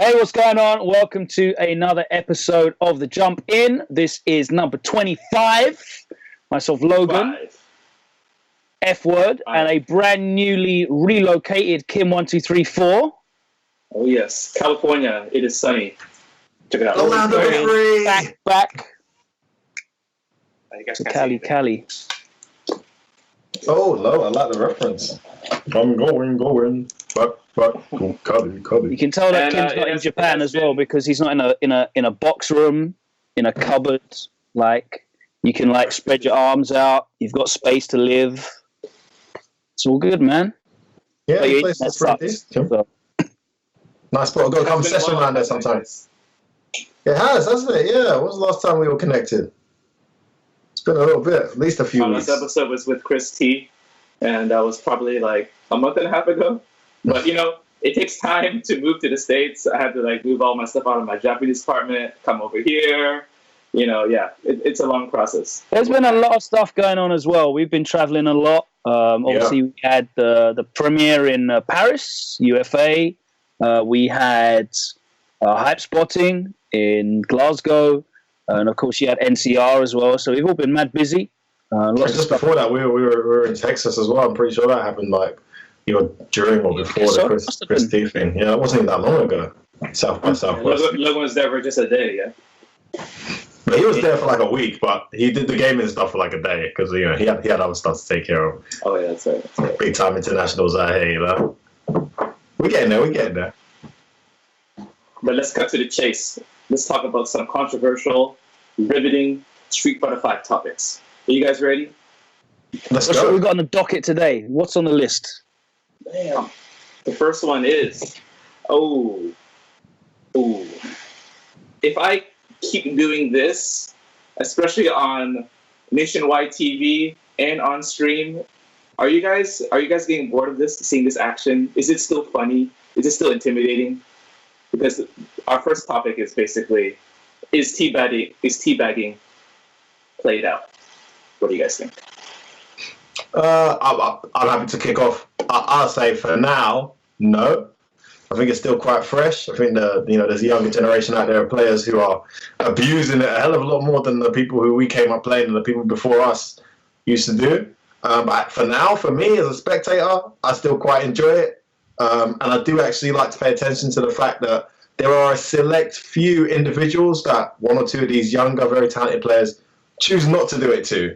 Hey, what's going on? Welcome to another episode of The Jump In. This is number 25. Myself, Logan, F-Word, and a brand newly relocated Kim1234. Oh, yes. California. It is sunny. Check it out. Back. To Cali. Oh, low. I like the reference. I'm going. But Cali. You can tell that Kim's not in Japan as well because he's not in a box room, in a cupboard. Like, you can like spread your arms out. You've got space to live. It's all good, man. Yeah, the place is pretty decent. So. Nice spot. I've got to come session around there sometimes. It has, hasn't it? Yeah. When was the last time we were connected? It's been a little bit, at least a few weeks. This episode was with Chris T, and that was probably like a month and a half ago. But, it takes time to move to the States. I had to like move all my stuff out of my Japanese apartment, come over here. It's a long process. There's been a lot of stuff going on as well. We've been traveling a lot. Obviously, we had the premiere in Paris, UFA. We had Hype Spotting in Glasgow. And, of course, you had NCR as well. So we've all been mad busy. Just before that, we were in Texas as well. I'm pretty sure that happened during or before the Chris T thing. Yeah, it wasn't even that long ago. South by Southwest. Logan was there for just a day, yeah? But he was there for like a week, but he did the gaming stuff for like a day because he had other stuff to take care of. Oh yeah, that's right. Big time internationals out here, We're getting there. But let's cut to the chase. Let's talk about some controversial, riveting Street Fighter V topics. Are you guys ready? Let's go. What we got on the docket today? What's on the list? Damn. The first one is, if I keep doing this, especially on nationwide TV and on stream, are you guys getting bored of this, seeing this action? Is it still funny? Is it still intimidating? Because our first topic is basically, is teabagging played out? What do you guys think? I'm happy to kick off. I'll say for now, no. I think it's still quite fresh. I think there's a younger generation out there of players who are abusing it a hell of a lot more than the people who we came up playing and the people before us used to do. But for now, for me as a spectator, I still quite enjoy it. And I do actually like to pay attention to the fact that there are a select few individuals that one or two of these younger, very talented players choose not to do it to.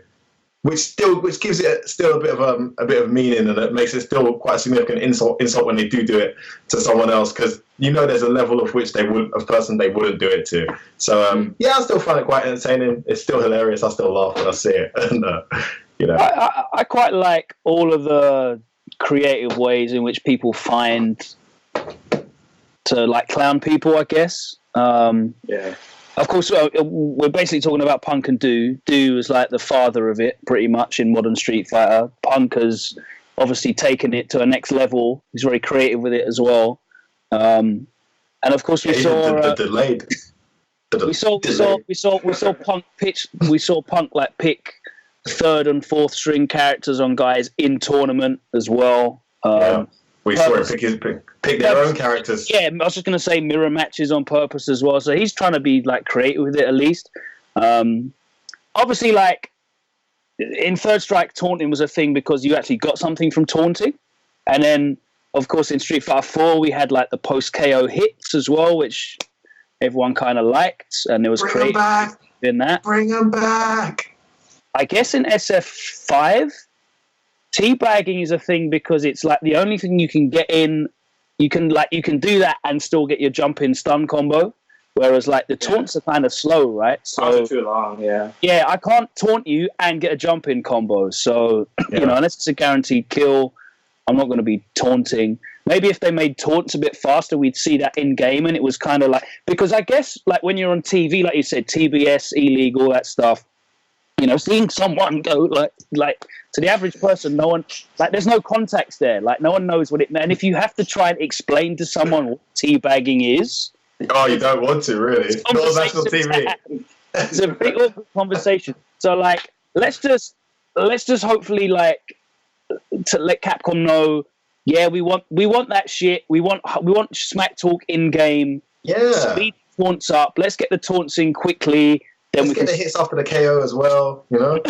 Which gives it still a bit of meaning, and it makes it still quite a significant insult when they do it to someone else, because there's a level of which they wouldn't do it to. So I still find it quite entertaining. It's still hilarious. I still laugh when I see it, and I quite like all of the creative ways in which people find to like clown people, I guess. Of course, we're basically talking about Punk and Do. Do is like the father of it, pretty much, in modern Street Fighter. Punk has obviously taken it to a next level. He's very creative with it as well. And of course, we saw delayed. We saw Punk pitch. We saw Punk like pick third and fourth string characters on guys in tournament as well. We saw him pick their own characters. Yeah, I was just going to say mirror matches on purpose as well. So he's trying to be like creative with it at least. Obviously, like in Third Strike, taunting was a thing because you actually got something from taunting. And then, of course, in Street Fighter 4, we had like the post KO hits as well, which everyone kind of liked, and there was creative in that. Bring them back. I guess in SF5. Teabagging is a thing because it's like the only thing you can get in. You can do that and still get your jump in stun combo, whereas like the taunts are kind of slow, right? So too long, yeah. Yeah, I can't taunt you and get a jump in combo. So unless it's a guaranteed kill, I'm not going to be taunting. Maybe if they made taunts a bit faster, we'd see that in game, and it was kind of like, because I guess like when you're on TV, like you said, TBS, ELeague, all that stuff. Seeing someone go like to the average person, no one, like, there's no context there. Like, no one knows what it means. And if you have to try and explain to someone what teabagging is, you don't want to, really. Not on national TV. It's a big awkward conversation. So, like, let's just hopefully like to let Capcom know. Yeah, we want that shit. We want smack talk in game. Yeah. Speed taunts up. Let's get the taunts in quickly. Then Let's get the hits after the KO as well, you know?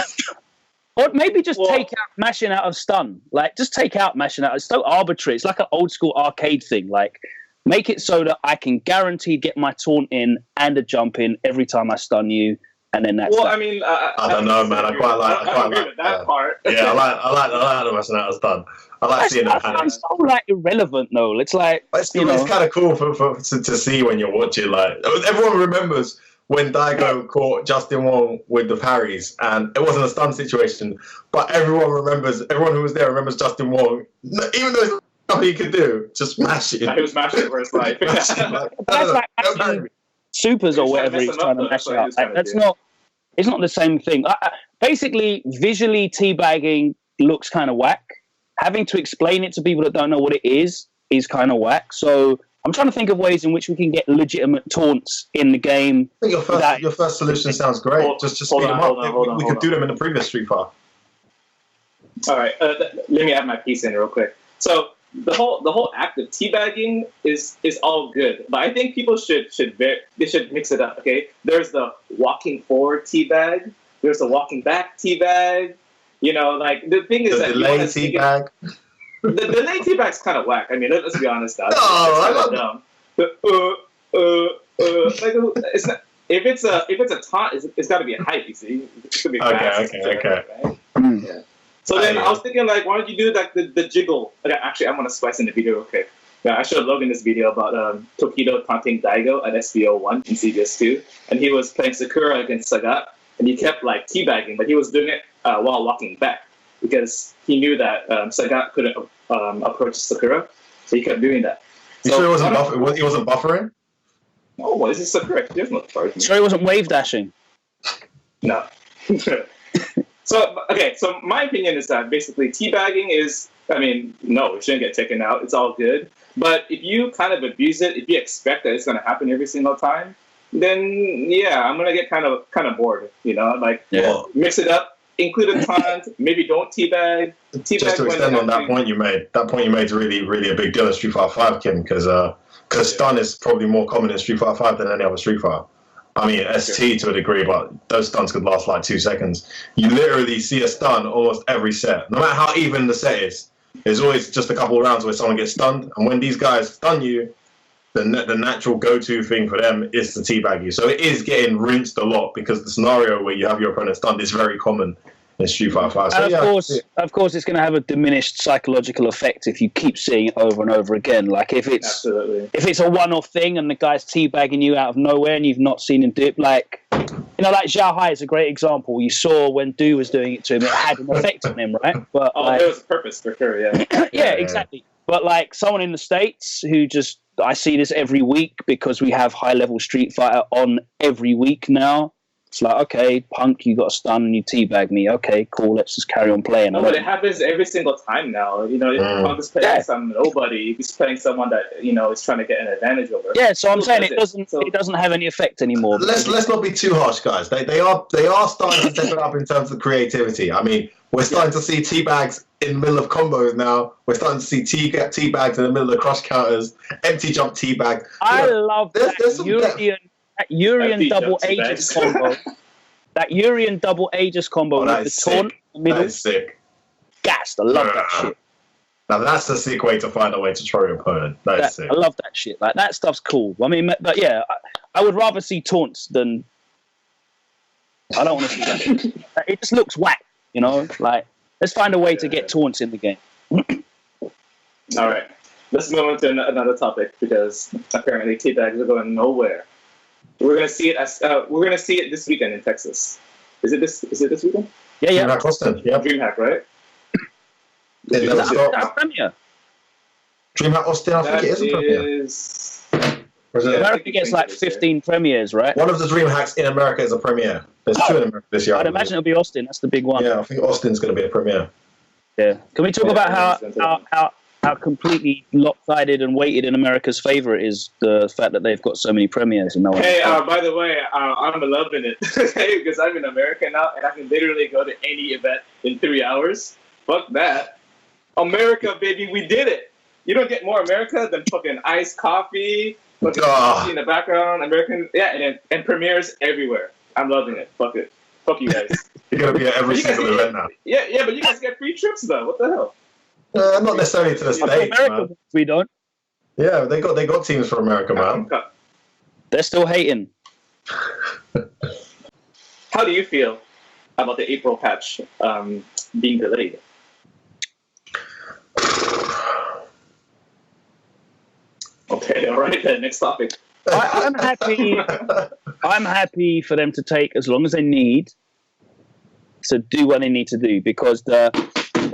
Or maybe just take out mashing out of stun. Like, just take out mashing out. It's so arbitrary. It's like an old school arcade thing. Like, make it so that I can guaranteed get my taunt in and a jump in every time I stun you. And then that's I mean, I don't know, man. I quite like that part. Yeah, I like the mashing out of stun. I like seeing that. It's so like irrelevant, though. It's like it's kind of cool to see when you're watching. Like, everyone remembers when Daigo caught Justin Wong with the parries, and it wasn't a stun situation, but everyone who was there remembers Justin Wong, even though there's nothing he could do, just mash it. He was mashing it for his life. That's like supers or whatever he's trying to mash out. Like, it's not the same thing. Basically, visually, teabagging looks kind of whack. Having to explain it to people that don't know what it is kind of whack. So I'm trying to think of ways in which we can get legitimate taunts in the game. I think your first solution sounds great. Just speed them up. We could do them in the previous Street Fighter. All right, let me add my piece in real quick. So the whole act of teabagging is all good, but I think people should mix it up. Okay, there's the walking forward teabag. There's the walking back teabag. You know, like the thing is the delay teabag. The delay teabag's kind of whack. I mean, let's be honest. It's kind of dumb. Like, it's not, if it's a taunt, it's got to be a hype. You see, it should be fast. Okay. Right? Yeah. So then I was thinking, like, why don't you do like the jiggle? Okay, actually, I'm gonna splice in the video real quick. Yeah, I showed Logan this video about Tokido taunting Daigo at SBO1 in CBS2, and he was playing Sakura against Sagat, and he kept like teabagging, but he was doing it while walking back because he knew that Sagat couldn't approach Sakura, so he kept doing that. You sure he wasn't buffering? Oh, well, this is Sakura. There's no buffering. Sure he wasn't wave dashing? No. So my opinion is that basically teabagging is, I mean, no, it shouldn't get taken out. It's all good. But if you kind of abuse it, if you expect that it's going to happen every single time, then yeah, I'm going to get kind of bored, you know? Like, mix it up, include a taunt, maybe don't teabag. Just to extend on that point you made is really, really a big deal in Street Fighter 5, Kim, because stun is probably more common in Street Fighter 5 than any other Street Fighter. I mean, ST to a degree, but those stuns could last like 2 seconds. You literally see a stun almost every set. No matter how even the set is, there's always just a couple of rounds where someone gets stunned. And when these guys stun you, the natural go-to thing for them is to teabag you. So it is getting rinsed a lot because the scenario where you have your opponent stunned is very common in Street Fighter 5. So, and of course, it's going to have a diminished psychological effect if you keep seeing it over and over again. Like if it's a one-off thing and the guy's teabagging you out of nowhere and you've not seen him do it, like like Zhao Hai is a great example. You saw when Du was doing it to him, it had an effect on him, right? But there was a purpose for sure, yeah. yeah, exactly. But like someone in the States who I see this every week because we have high-level Street Fighter on every week now. It's like, okay, Punk, you got a stun and you teabag me. Okay, cool, let's just carry on playing. No, but it happens every single time now. You know, if Punk is playing some nobody, he's playing someone that, is trying to get an advantage over. Yeah, so I'm saying it doesn't have any effect anymore. Let's not be too harsh, guys. They are starting to step it up in terms of creativity. I mean, we're starting to see teabags in the middle of combos now. We're starting to see teabags in the middle of crush counters, empty jump teabag. I love that Urian double Aegis combo. That Urian double Aegis combo with the taunt in the middle. That is sick. Gassed. I love that shit. Now that's a sick way to find a way to throw your opponent. That is sick. I love that shit. Like that stuff's cool. I mean, but yeah, I would rather see taunts than. I don't want to see that. It just looks whack, Like, let's find a way to get taunts in the game. All right, let's move on to another topic because apparently teabags are going nowhere. We're gonna see it this weekend in Texas. Is it this weekend? Yeah. DreamHack Austin. Yeah. DreamHack, right? That's premiere. DreamHack Austin, I think it is a premiere. America gets like 15 premieres, right? One of the DreamHacks in America is a premiere. There's 2 in America this year. I'd imagine it'll be Austin. That's the big one. Yeah, I think Austin's going to be a premiere. Yeah. Can we talk about how completely lopsided and weighted in America's favor it is, the fact that they've got so many premieres and no one. Hey, by the way, I'm loving it because I'm in America now and I can literally go to any event in 3 hours. Fuck that. America, baby, we did it. You don't get more America than fucking iced coffee, in the background, American, and premieres everywhere. I'm loving it. Fuck it. Fuck you guys. You're gonna be at every single event now. Yeah, but you guys get free trips though. What the hell? Not necessarily to the States, man. We don't. Yeah, they got teams for America, man. They're still hating. How do you feel about the April patch being delayed? Okay, all right then. Next topic. I'm happy. I'm happy for them to take as long as they need to do what they need to do, because the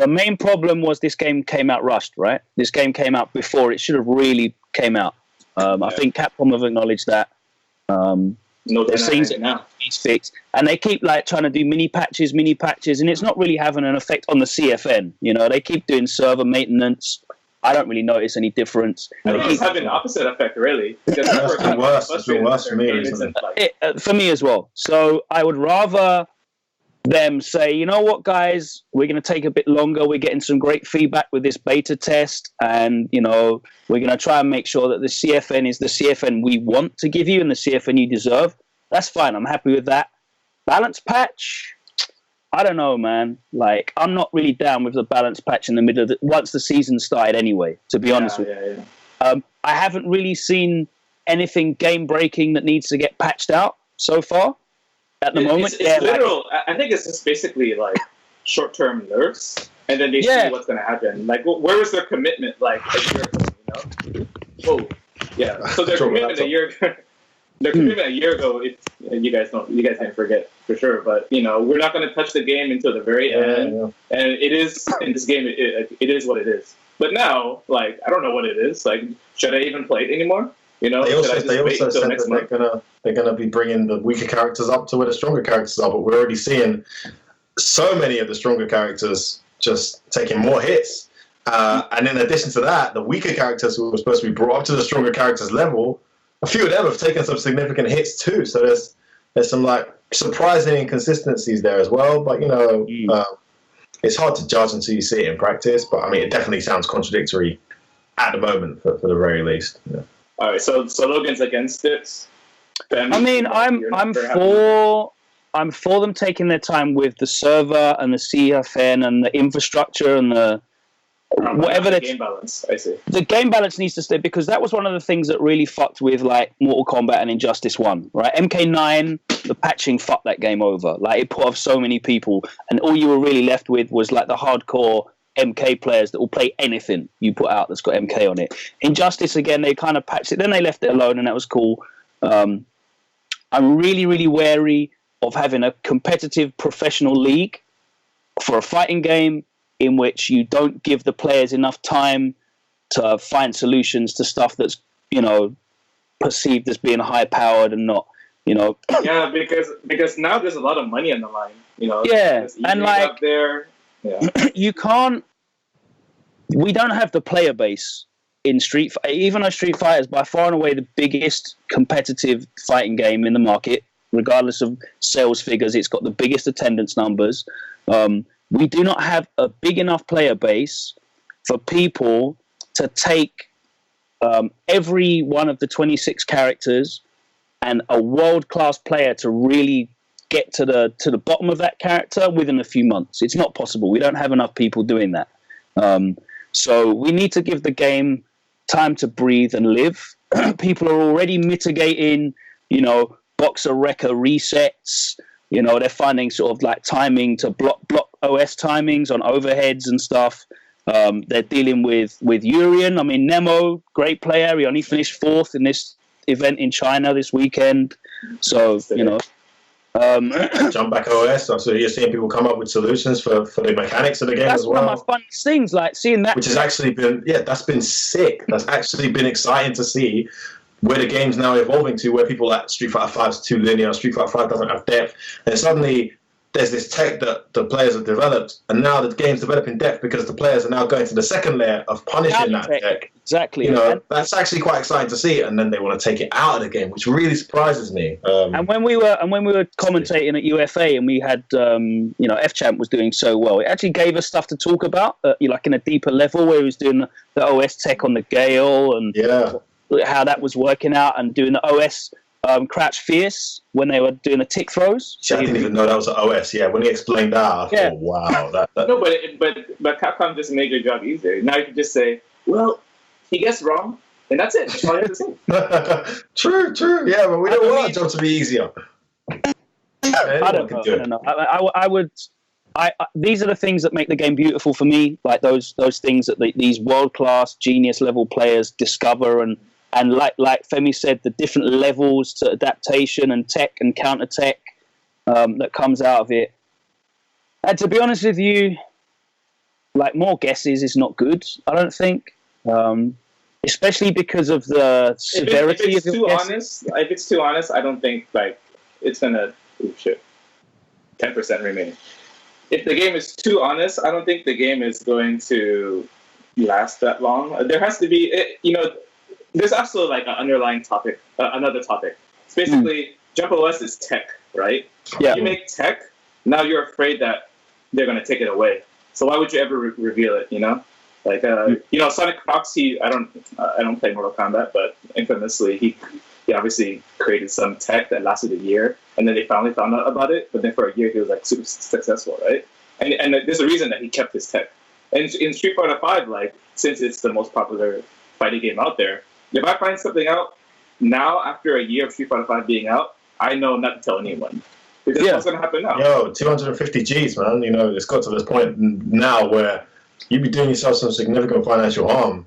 main problem was this game came out rushed, right? This game came out before it should have really came out. I think Capcom have acknowledged that. There's things that needs fixed, and they keep like trying to do mini patches, and it's not really having an effect on the CFN. You know, they keep doing server maintenance. I don't really notice any difference. I think it's having the opposite effect, really. It's been worse for me recently. For me as well. So I would rather them say, you know what, guys, we're going to take a bit longer. We're getting some great feedback with this beta test, and you know, we're going to try and make sure that the CFN is the CFN we want to give you and the CFN you deserve. That's fine. I'm happy with that. Balance patch, I don't know, man. Like, I'm not really down with the balance patch in the middle of once the season started anyway, to be honest with you. I haven't really seen anything game breaking that needs to get patched out so far. At the moment, it's literal. I think it's just basically like short-term nerfs, and then they see what's going to happen. Like, where was their commitment like a year ago? You know? Whoa, yeah. So their commitment a year ago. You guys didn't forget for sure. But you know, we're not going to touch the game until the very end, and it is in this game. It is what it is. But now, like, I don't know what it is. Like, should I even play it anymore? You know, they also said that they're gonna be bringing the weaker characters up to where the stronger characters are, but we're already seeing so many of the stronger characters just taking more hits. And in addition to that, the weaker characters who were supposed to be brought up to the stronger characters level, a few of them have taken some significant hits too. So there's some like surprising inconsistencies there as well. But you know, it's hard to judge until you see it in practice. But I mean, it definitely sounds contradictory at the moment, for the very least. Yeah. All right, so Logan's against it. I mean, I'm for them taking their time with the server and the CFN and the infrastructure and the whatever the game balance. I see. The game balance needs to stay, because that was one of the things that really fucked with like Mortal Kombat and Injustice 1, right? MK9, the patching fucked that game over. Like, it put off so many people, and all you were really left with was like the hardcore MK players that will play anything you put out that's got MK on it. Injustice, again, they kind of patched it, then they left it alone, and that was cool. I'm really, really wary of having a competitive professional league for a fighting game in which you don't give the players enough time to find solutions to stuff that's, you know, perceived as being high powered and not, you know. Yeah, because now there's a lot of money on the line, you know. Yeah, and like up there. Yeah. We don't have the player base in Street Fighter. Even though Street Fighter is by far and away the biggest competitive fighting game in the market, regardless of sales figures, it's got the biggest attendance numbers. We do not have a big enough player base for people to take every one of the 26 characters and a world-class player to really get to the bottom of that character within a few months. It's not possible. We don't have enough people doing that. So we need to give the game time to breathe and live. People are already mitigating, you know, Boxer Wrecker resets. You know, they're finding sort of like timing to block OS timings on overheads and stuff. They're dealing with Urien. I mean, Nemo, great player. He only finished 4th in this event in China this weekend. So, you know. Jump back OS. So you're seeing people come up with solutions for the mechanics of the game as well. That's one of my funnest things, like seeing that. Which has actually been, that's been sick. That's actually been exciting to see where the game's now evolving to, where people like Street Fighter 5 is too linear, Street Fighter 5 doesn't have depth, and suddenly there's this tech that the players have developed, and now the game's developing depth because the players are now going to the second layer of punishing that tech. Exactly. You know, that's actually quite exciting to see, and then they want to take it out of the game, which really surprises me. And when we were commentating at UFA, and we had you know, F-Champ was doing so well, it actually gave us stuff to talk about, like in a deeper level, where he was doing the OS tech on the Gale, and how that was working out and doing the OS crouch fierce when they were doing the tick throws. I didn't even know that was an OS. Yeah, when he explained that, I thought, wow. That. No, but Capcom just made your job easier. Now you can just say, well, he gets wrong, and that's it. That's all you have to say. True. Yeah, but we don't want our job to be easier. I don't know. I would. These are the things that make the game beautiful for me. Like those things that these world-class, genius level players discover, and like Femi said, the different levels to adaptation and tech and counter tech that comes out of it. And to be honest with you, like more guesses is not good. I don't think, especially because of the severity if it's of too guesses. honest. If it's too honest, I don't think like it's gonna. 10% remaining. If the game is too honest, I don't think the game is going to last that long. There has to be, there's also like an underlying topic, another topic. It's basically Jump OS is tech, right? Yeah. If you make tech, now you're afraid that they're going to take it away. So why would you ever reveal it? Like Sonic Fox. I don't play Mortal Kombat, but infamously he obviously created some tech that lasted a year, and then they finally found out about it. But then for a year, he was like super successful, right? And there's a reason that he kept his tech. And in Street Fighter V, like since it's the most popular fighting game out there, if I find something out now after a year of Street Fighter V being out, I know not to tell anyone. Because what's going to happen now? Yo, 250 G's, man. It's got to this point now where you'd be doing yourself some significant financial harm.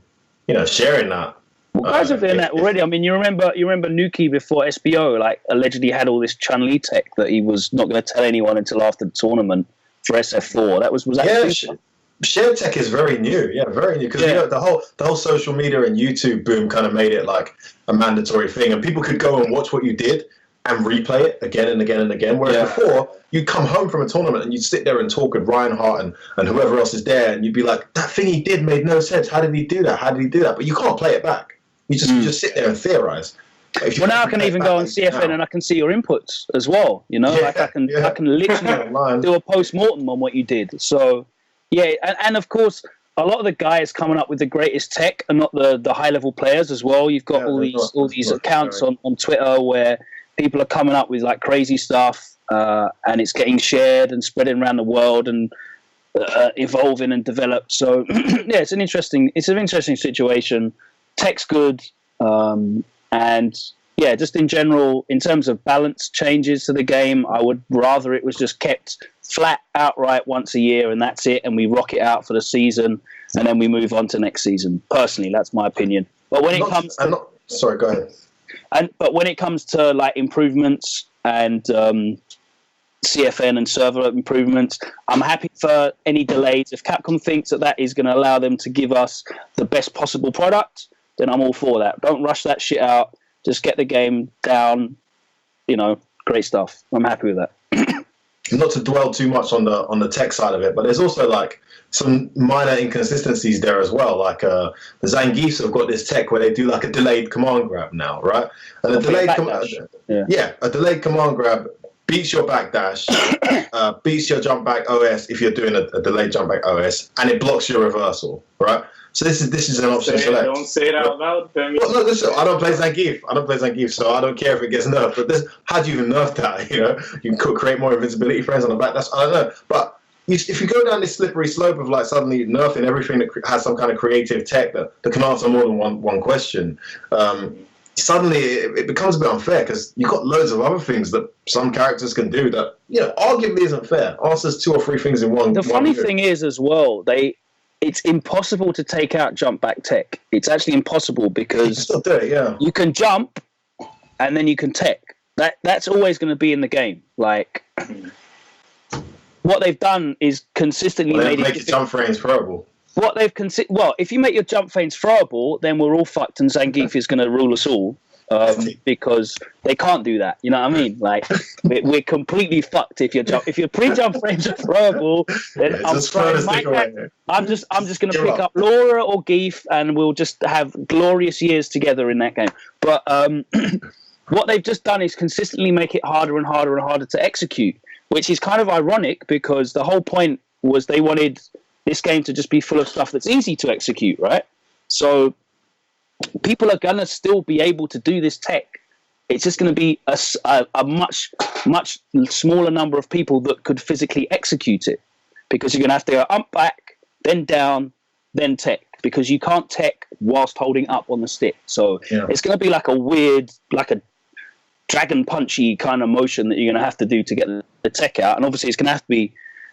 Sharing that. Well, guys are doing that already. I mean, you remember Nuki before SBO, like allegedly had all this Chun-Li tech that he was not going to tell anyone until after the tournament for SF4. Was that? Shared tech is very new. Yeah, very new because the whole social media and YouTube boom kind of made it like a mandatory thing, and people could go and watch what you did and replay it again and again and again. Whereas before, you'd come home from a tournament and you'd sit there and talk with Reinhardt and whoever else is there, and you'd be like, that thing he did made no sense. How did he do that? But you can't play it back. You just sit there and theorize. Well, now I can even go on CFN and I can see your inputs as well. Like I can literally do a post-mortem on what you did. So, and of course, a lot of the guys coming up with the greatest tech are not the high-level players as well. You've got all these accounts on Twitter where people are coming up with like crazy stuff, and it's getting shared and spreading around the world and evolving and developed. So, it's an interesting situation. Tech's good, and just in general, in terms of balance changes to the game, I would rather it was just kept flat outright once a year and that's it, and we rock it out for the season, and then we move on to next season. Personally, that's my opinion. But when it comes to, sorry, go ahead. But when it comes to like improvements and CFN and server improvements, I'm happy for any delays. If Capcom thinks that is going to allow them to give us the best possible product, then I'm all for that. Don't rush that shit out. Just get the game down. Great stuff. I'm happy with that. Not to dwell too much on the tech side of it, but there's also like some minor inconsistencies there as well. Like the Zangiefs have got this tech where they do like a delayed command grab now, right? And a delayed command grab beats your backdash, beats your jump back OS if you're doing a delayed jump back OS, and it blocks your reversal, right? So this is an option select. Don't say it out loud, Femi. Well, no, listen, I don't play Zangief, so I don't care if it gets nerfed. But how do you even nerf that? You can create more invincibility frames on the back. I don't know. But if you go down this slippery slope of like suddenly nerfing everything that has some kind of creative tech that can answer more than one question, suddenly it becomes a bit unfair because you've got loads of other things that some characters can do that arguably isn't fair. Answers 2 or 3 things in one. The funny thing is as well, it's impossible to take out jump back tech. It's actually impossible because you can jump and then you can tech. That's always going to be in the game. Like what they've done is consistently make your jump frames throwable. What they've if you make your jump frames throwable, then we're all fucked and Zangief is going to rule us all. Because they can't do that, you know what I mean? Like we're completely fucked if your pre-jump frames are throwable. Then I'm just going to pick up Laura or Geef, and we'll just have glorious years together in that game. But what they've just done is consistently make it harder and harder and harder to execute, which is kind of ironic because the whole point was they wanted this game to just be full of stuff that's easy to execute, right? So people are gonna still be able to do this tech. It's just going to be a much smaller number of people that could physically execute it, because you're going to have to go up, back, then down, then tech, because you can't tech whilst holding up on the stick. So it's going to be like a weird, like a dragon punchy kind of motion that you're going to have to do to get the tech out. And obviously it's going to have to be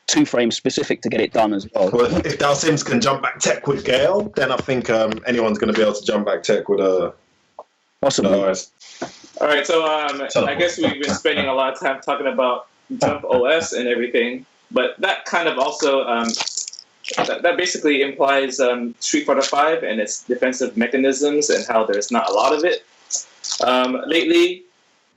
2 frames specific to get it done as well. Well, if Dalsims can jump back tech with Gale, then I think anyone's going to be able to jump back tech with a... Possibly. All right, so I guess we've been spending a lot of time talking about Jump OS and everything, but that kind of also that basically implies Street Fighter V and its defensive mechanisms and how there's not a lot of it. Lately,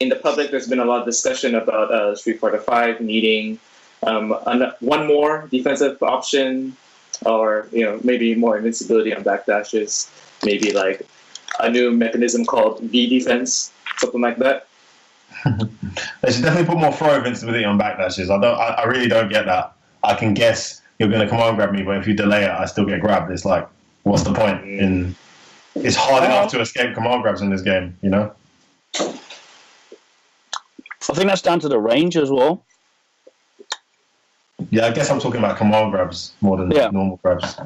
in the public, there's been a lot of discussion about Street Fighter V needing one more defensive option, or maybe more invincibility on backdashes, maybe like a new mechanism called V defense. Something like that. They should definitely put more throw invincibility on backdashes. I really don't get that. I can guess you're going to command grab me, but if you delay it, I still get grabbed. It's like, what's the point? It's hard enough to escape command grabs in this game, I think that's down to the range as well. Yeah, I guess I'm talking about command grabs more than normal grabs.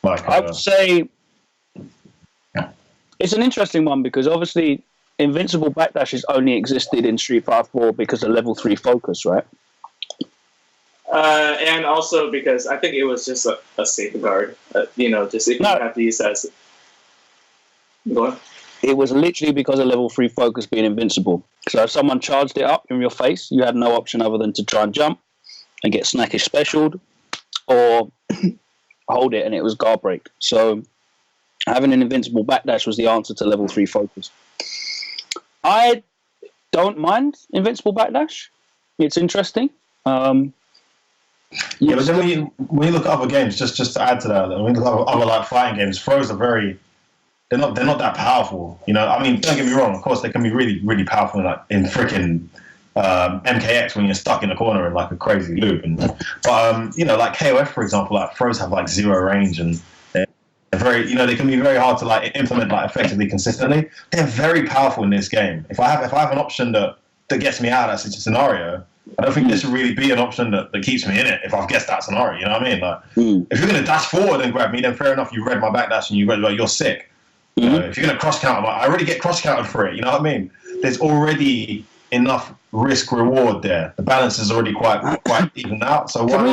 Like I would say it's an interesting one, because obviously invincible backdashes only existed in Street Fighter 4 because of level 3 focus, right? And also because I think it was just a safeguard, just if you have these as... Go on. It was literally because of level 3 focus being invincible. So if someone charged it up in your face, you had no option other than to try and jump and get snackish specialed, or hold it and it was guard break. So having an invincible backdash was the answer to level 3 focus. I don't mind invincible backdash. It's interesting. But then when you look at other games, just to add to that, when you look at other like fighting games, throws are they're not that powerful. I mean, don't get me wrong. Of course, they can be really, really powerful, like in freaking MKX when you're stuck in a corner in like a crazy loop. But like KOF, for example, like throws have like 0 range, and they're very, they can be very hard to like implement like effectively consistently. They're very powerful in this game. If I have an option that gets me out of that scenario, I don't think there should really be an option that keeps me in it if I've guessed that scenario. You know what I mean? Like, if you're going to dash forward and grab me, then fair enough, you read my backdash and you're sick. If you're going to cross counter, I already get cross countered for it. You know what I mean? There's already enough risk reward there. The balance is already quite even out. So can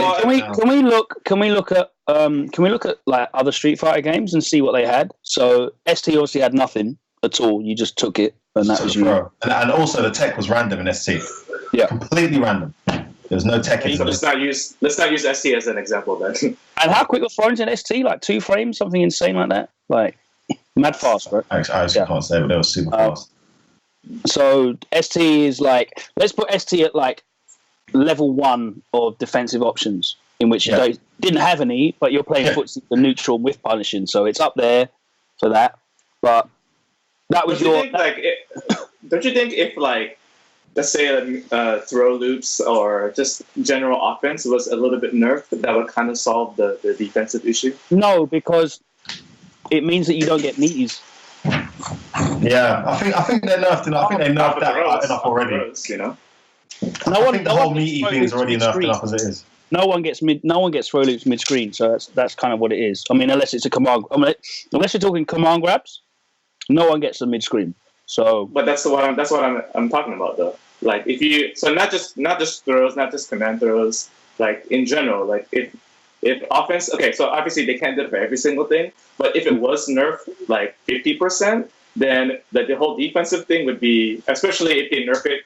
we look at like other Street Fighter games and see what they had? So ST obviously had nothing at all. You just took it, and that was you. And also the tech was random in ST. Yeah, completely random. There's no tech. Let's not use ST as an example then. And how quick were thrones in ST? Like 2 frames, something insane like that. Like mad fast, right? I actually can't say, but they were super fast. So ST is like, let's put ST at like level 1 of defensive options, in which you didn't have any, but you're playing footsie for neutral with punishing, so it's up there for that. But that was don't you think if like, let's say throw loops or just general offense was a little bit nerfed, that would kind of solve the defensive issue? No, because it means that you don't get meaties. Yeah, I think they're nerfed enough. I think they nerfed that enough already. I think the whole meaty thing is already nerfed enough as it is. No one gets throw loops mid screen, so that's kind of what it is. I mean, unless it's a command. Unless you're talking command grabs, no one gets them mid screen. So, but that's what I'm talking about though. Like not just throws, not just command throws. Like in general, like if offense, okay, so obviously they can't do it for every single thing, but if it was nerfed like 50%, then the whole defensive thing would be, especially if they nerf it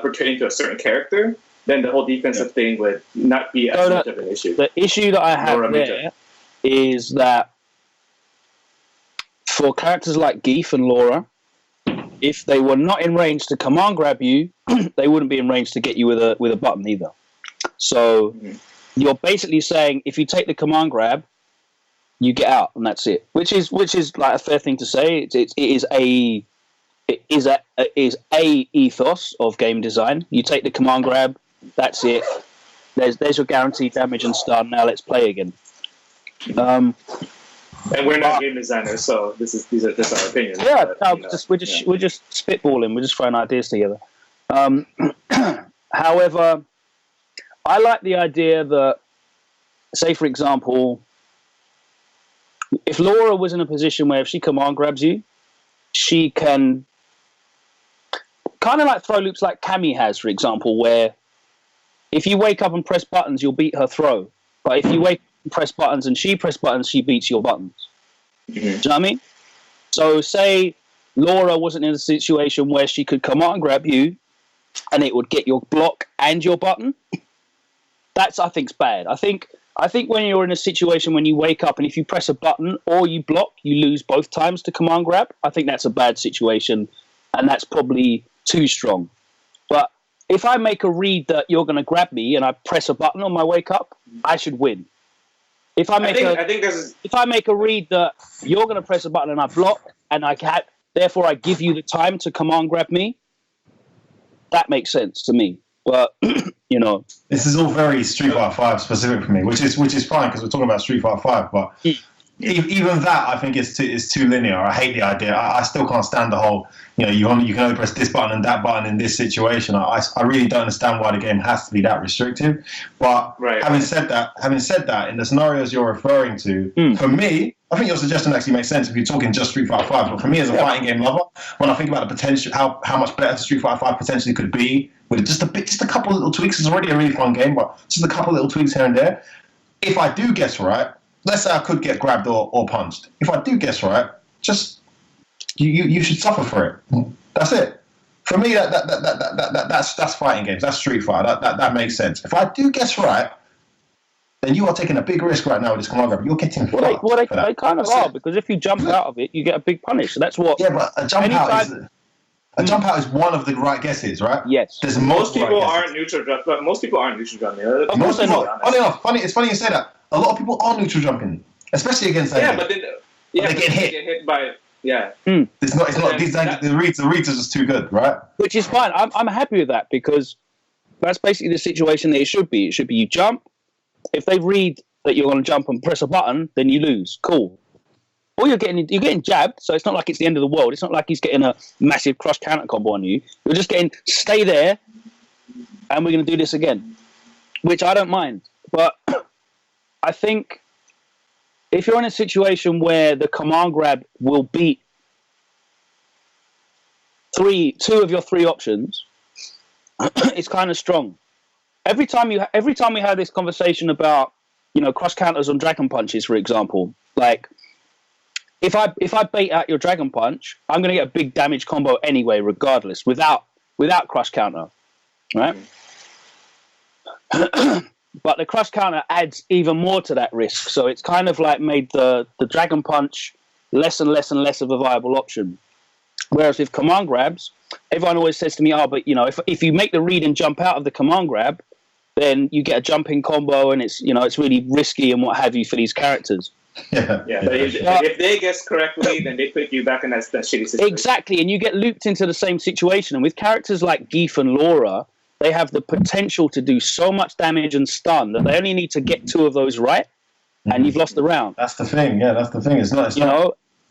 pertaining to a certain character, then the whole defensive thing would not be as much of an issue. The issue that I have there is that for characters like Geef and Laura, if they were not in range to command grab you, they wouldn't be in range to get you with a button either. So you're basically saying if you take the command grab, you get out and that's it. Which is like a fair thing to say. It is a ethos of game design. You take the command grab, that's it. There's your guaranteed damage and stun. Now let's play again. And we're not game designers, so these are just our opinions. Yeah, but, we're just spitballing. We're just throwing ideas together. However, I like the idea that, say, for example, if Laura was in a position where if she command grabs you, she can kind of like throw loops like Cammy has, for example, where if you wake up and press buttons, you'll beat her throw. But if you wake up and press buttons and she press buttons, she beats your buttons. Mm-hmm. Do you know what I mean? So say Laura wasn't in a situation where she could command grab you and it would get your block and your button. That's, I think, bad. I think when you're in a situation when you wake up and if you press a button or you block, you lose both times to command grab. I think that's a bad situation, and that's probably too strong. But if I make a read that you're going to grab me and I press a button on my wake up, I should win. If I make a read that you're going to press a button and I block and therefore I give you the time to command grab me, that makes sense to me. But you know, this is all very Street Fighter 5 specific for me, which is fine because we're talking about Street Fighter 5. But even that, I think is too linear. I hate the idea. I still can't stand the whole. You know, you can only press this button and that button in this situation. I really don't understand why the game has to be that restrictive. But having said that, in the scenarios you're referring to, for me, I think your suggestion actually makes sense if you're talking just Street Fighter 5. But for me as a fighting game lover, when I think about the potential, how much better Street Fighter 5 potentially could be with just a couple of little tweaks, it's already a really fun game, but just a couple of little tweaks here and there. If I do guess right, let's say I could get grabbed or punched. If I do guess right, just you should suffer for it. That's it. For me, that's fighting games. That's Street Fighter. That makes sense. If I do guess right, then you are taking a big risk right now with this command grab. You're getting fucked. Well, they kind of are, because if you jump out of it, you get a big punish. So that's what. Yeah, but a jump out is one of the right guesses, right? Yes. There's most people aren't neutral jump, but most people aren't neutral jumping. Most people, it's funny you say that. A lot of people are neutral jumping, especially against. But then they get hit. They get hit by. Yeah. It's not. The reads are just too good, right? Which is fine. I'm happy with that, because that's basically the situation that it should be. It should be you jump. If they read that you're going to jump and press a button, then you lose. Cool. Or you're getting jabbed, so it's not like it's the end of the world. It's not like he's getting a massive cross counter combo on you. You're just getting stay there, and we're going to do this again, which I don't mind. But I think if you're in a situation where the command grab will beat two of your three options, it's kind of strong. Every time we have this conversation about, you know, cross counters on dragon punches, for example, like if I bait out your dragon punch, I'm going to get a big damage combo anyway, regardless, without cross counter, right? But the cross counter adds even more to that risk, so it's kind of like made the dragon punch less and less and less of a viable option. Whereas with command grabs, everyone always says to me, "Oh, but you know, if you make the read and jump out of the command grab, then you get a jumping combo, and it's really risky and what have you for these characters." Yeah. But if they guess correctly, then they put you back in that shitty situation. Exactly, and you get looped into the same situation. And with characters like Geef and Laura, they have the potential to do so much damage and stun that they only need to get two of those right, and you've lost the round. That's the thing. Yeah, that's the thing.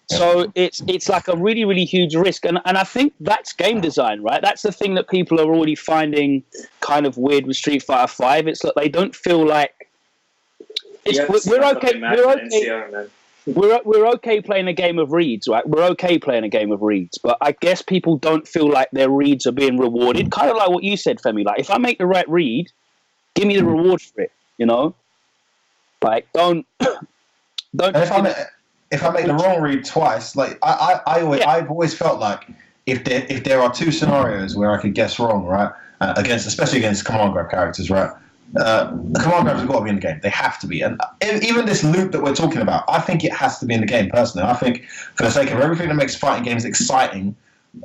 So it's like a really, really huge risk, and I think that's game design, right? That's the thing that people are already finding kind of weird with Street Fighter 5. It's that they don't feel like we're okay. We're okay playing a game of reads, right? We're okay playing a game of reads, but I guess people don't feel like their reads are being rewarded. Kind of like what you said, Femi. Like, if I make the right read, give me the reward for it. You know, like don't. If I make the wrong read twice, like I've always felt like if there are two scenarios where I could guess wrong, right, especially against command grab characters, right. The command grabs have got to be in the game. They have to be. And even this loop that we're talking about, I think it has to be in the game, personally. I think for the sake of everything that makes fighting games exciting,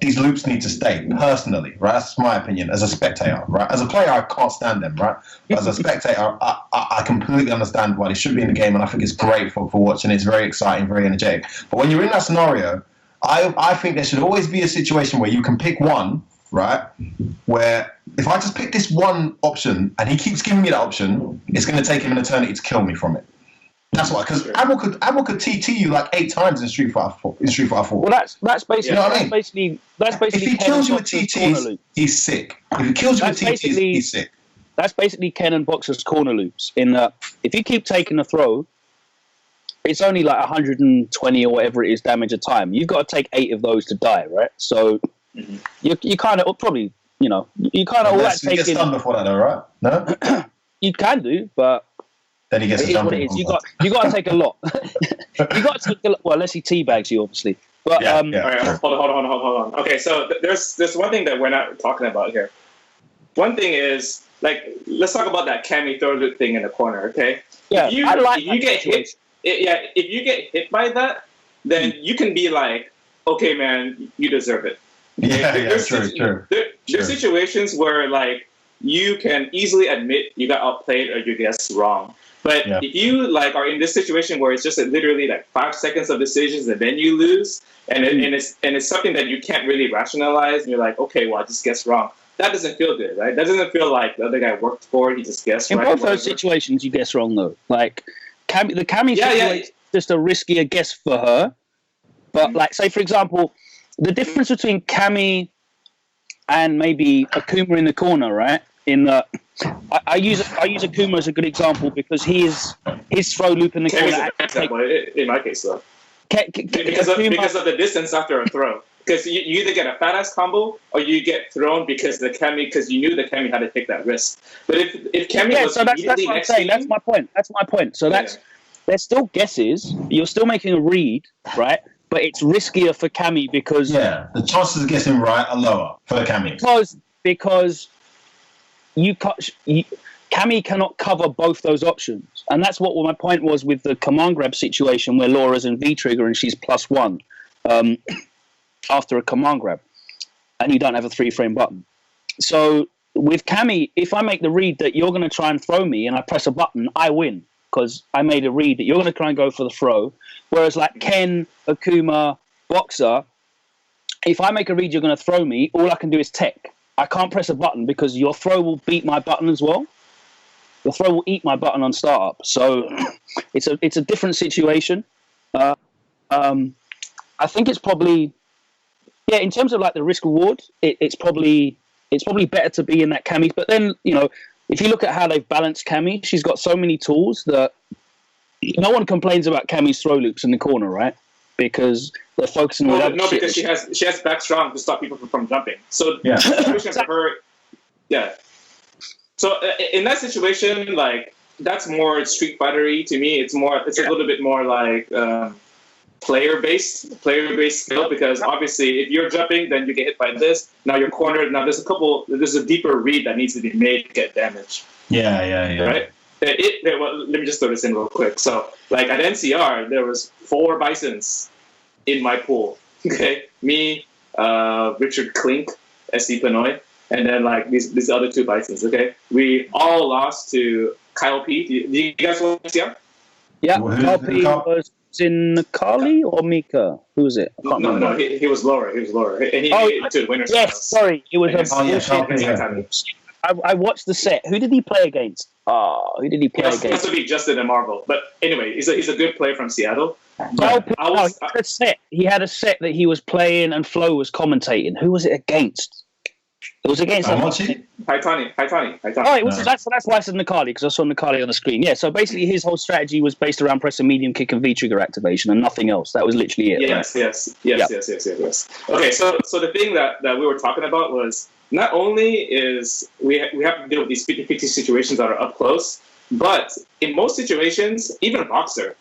these loops need to stay, personally, right? That's my opinion as a spectator, right? As a player, I can't stand them, right? But as a spectator, I completely understand why they should be in the game, and I think it's great for watching. It's very exciting, very energetic. But when you're in that scenario, I think there should always be a situation where you can pick one, right? Where if I just pick this one option and he keeps giving me that option, it's going to take him an eternity to kill me from it. That's why, because Abel could TT you like 8 times in Street Fighter 4. Well, that's basically You know what I mean? That's basically. If he kills you with TTs, he's sick. If he kills you with TTs, he's sick. That's basically Ken and Boxer's corner loops. In that, if you keep taking a throw, it's only like 120 or whatever it is damage a time. You've got to take 8 of those to die, right? So you kind of probably, you kind of all that taking. You get stunned before that, though, right? No, you can do, but. Then he gets it is what it is. You got to take a lot. You got to take a lot. Well, unless he teabags you, obviously. But All right, hold on. Okay, so there's one thing that we're not talking about here. One thing is let's talk about that Cammy throw loop thing in the corner. Okay. Yeah. If you get hit by that, then you can be like, okay, man, you deserve it. Okay? True. There's situations where you can easily admit you got outplayed or you guessed wrong. But if you are in this situation where it's just literally 5 seconds of decisions and then you lose, and it's something that you can't really rationalize, and you're like, okay, well, I just guessed wrong. That doesn't feel good, right? That doesn't feel like the other guy worked for it. He just guessed right. In both those situations, you guess wrong though. The Cammy situation is just a riskier guess for her. But say for example, the difference between Cammy and maybe Akuma in the corner, right? I use Akuma as a good example because his throw loop in the corner. In my case, though, because of the distance after a throw. Because you either get a fat ass combo or you get thrown because you knew the Cammy had to take that risk. But if Cammy was immediately next to you, that's my point. So they're still guesses. You're still making a read, right? But it's riskier for Cammy because the chances of getting right are lower for the Cammy because Cammy cannot cover both those options, and that's what my point was with the command grab situation where Laura's in V trigger and she's +1 after a command grab, and you don't have a 3-frame button. So with Cammy, if I make the read that you're going to try and throw me and I press a button, I win because I made a read that you're going to try and go for the throw. Whereas Ken, Akuma, Boxer, if I make a read you're going to throw me, all I can do is tech. I can't press a button because your throw will beat my button as well. The throw will eat my button on startup. So it's a different situation. I think it's probably in terms of the risk reward, it's probably better to be in that Cammy. But then if you look at how they've balanced Cammy, she's got so many tools that no one complains about Cammy's throw loops in the corner, right? Because they're focusing on because she has back strong to stop people from jumping. So the situation for her, So in that situation, that's more Street Fighter-y to me. It's a little bit more player-based skill because obviously if you're jumping, then you get hit by this. Now you're cornered. Now there's a deeper read that needs to be made to get damage. Yeah. Right. Let me just throw this in real quick. So, at NCR, there was 4 Bisons in my pool. Okay, me, Richard Klink, SC Pinoy, and then these other 2 Bisons. Okay, we all lost to Kyle P. Do you guys want NCR? Yeah, Kyle P was in Nakali or Mika. Who was it? I can't remember. No, he was Laura. He was Laura, and he made it to the winner's finals. Sorry, it was I watched the set. Who did he play against? Who did he play against? It has to be Justin and Marvel. But anyway, he's a good player from Seattle. He had a set that he was playing and Flo was commentating. Who was it against? It was against Haitani. Oh, it was. That's why I said Nakali, because I saw Nakali on the screen. Yeah, so basically his whole strategy was based around pressing medium kick and V-trigger activation and nothing else. That was literally it. Yes. Okay, so the thing that we were talking about was not only is we have to deal with these 50-50 situations that are up close, but in most situations, even a Boxer,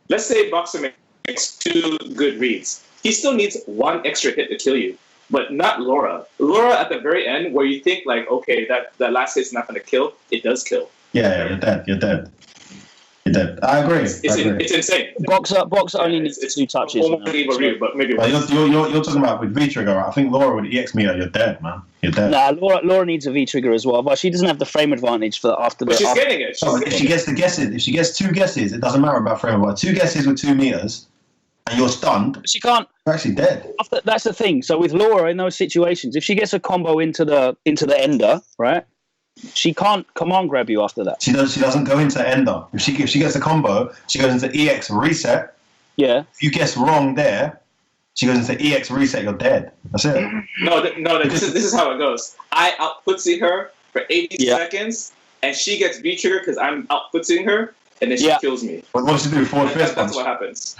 let's say Boxer makes 2 good reads, he still needs 1 extra hit to kill you. But not Laura. Laura at the very end, where you think okay, that last hit's not going to kill, it does kill. Yeah, you're dead. I agree. It's insane. Boxer only needs 2 touches. But maybe you're talking about with V-trigger. Right? I think Laura with EX meter, you're dead, man. You're dead. Nah, Laura needs a V-trigger as well, but she doesn't have the frame advantage for after the. But she's getting it. If she gets the guesses, if she gets 2 guesses, it doesn't matter about frame advantage. 2 guesses with 2 meters. And you're stunned. She can't. You're actually dead. That's the thing. So with Laura in those situations, if she gets a combo into the ender, right, she can't command grab you after that. She doesn't go into ender. If she gets a combo, she goes into EX reset. Yeah. If you guess wrong there, she goes into EX reset. You're dead. That's it. No. This is how it goes. I outfootsie her for 80 seconds, and she gets V trigger because I'm outfootsying her, and then she kills me. What does she do? Forward fist punch. That's what happens.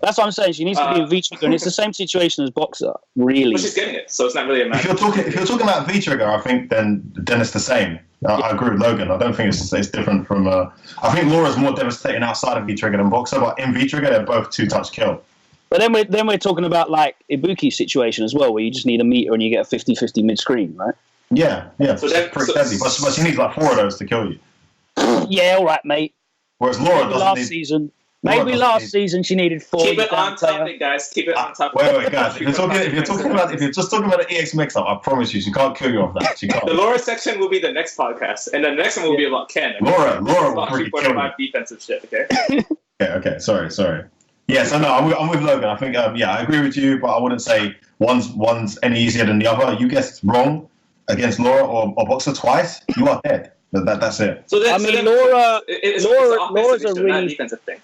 That's what I'm saying. She needs to be in V trigger, and it's the same situation as Boxer. Really. But she's getting it, so it's not really a matter. If you're talking about V trigger, I think then it's the same. I agree with Logan. I don't think it's different from. I think Laura's more devastating outside of V trigger than Boxer, but in V trigger they're both 2-touch kill. But then we're talking about like Ibuki's situation as well, where you just need a meter and you get a 50-50 mid screen, right? Yeah. So that's pretty deadly. But she needs like 4 of those to kill you. Yeah, all right, mate. Whereas Laura Maybe last season she needed 4. Keep it on topic, guys. Keep it on topic. Wait, guys. If you're just talking about an EX mix-up, I promise you, she can't kill you off that. She can't. The Laura section will be the next podcast, and the next one will be about Ken. Laura will pretty kill you. Defensive shit. Okay. Okay. Sorry. Yeah, so no, I'm with Logan. I think, I agree with you, but I wouldn't say one's any easier than the other. You guessed wrong against Laura or Boxer twice, you are dead. That's it. So then, Laura's a really defensive thing.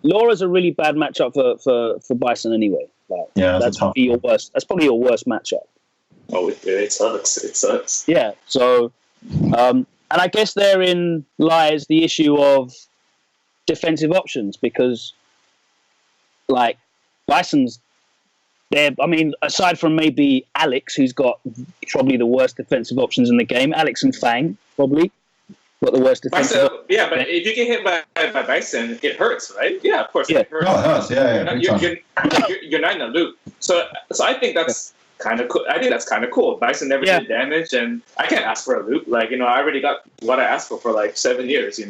Laura's a really bad matchup for Bison anyway. Like, that's probably your worst. That's probably your worst matchup. Oh, it sucks. It sucks. Yeah. So, and I guess therein lies the issue of defensive options because, like, Bison's there. I mean, aside from maybe Alex, who's got probably the worst defensive options in the game, Alex and Fang probably got the worst defensive. Yeah, but if you get hit by Bison, it hurts, right? Yeah, of course. It hurts. Oh, it hurts. Yeah. You're not in the loop. So I think that's kind of cool. I think that's kind of cool. Bison never did damage, and I can't ask for a loop. Like, I already got what I asked for like 7 years.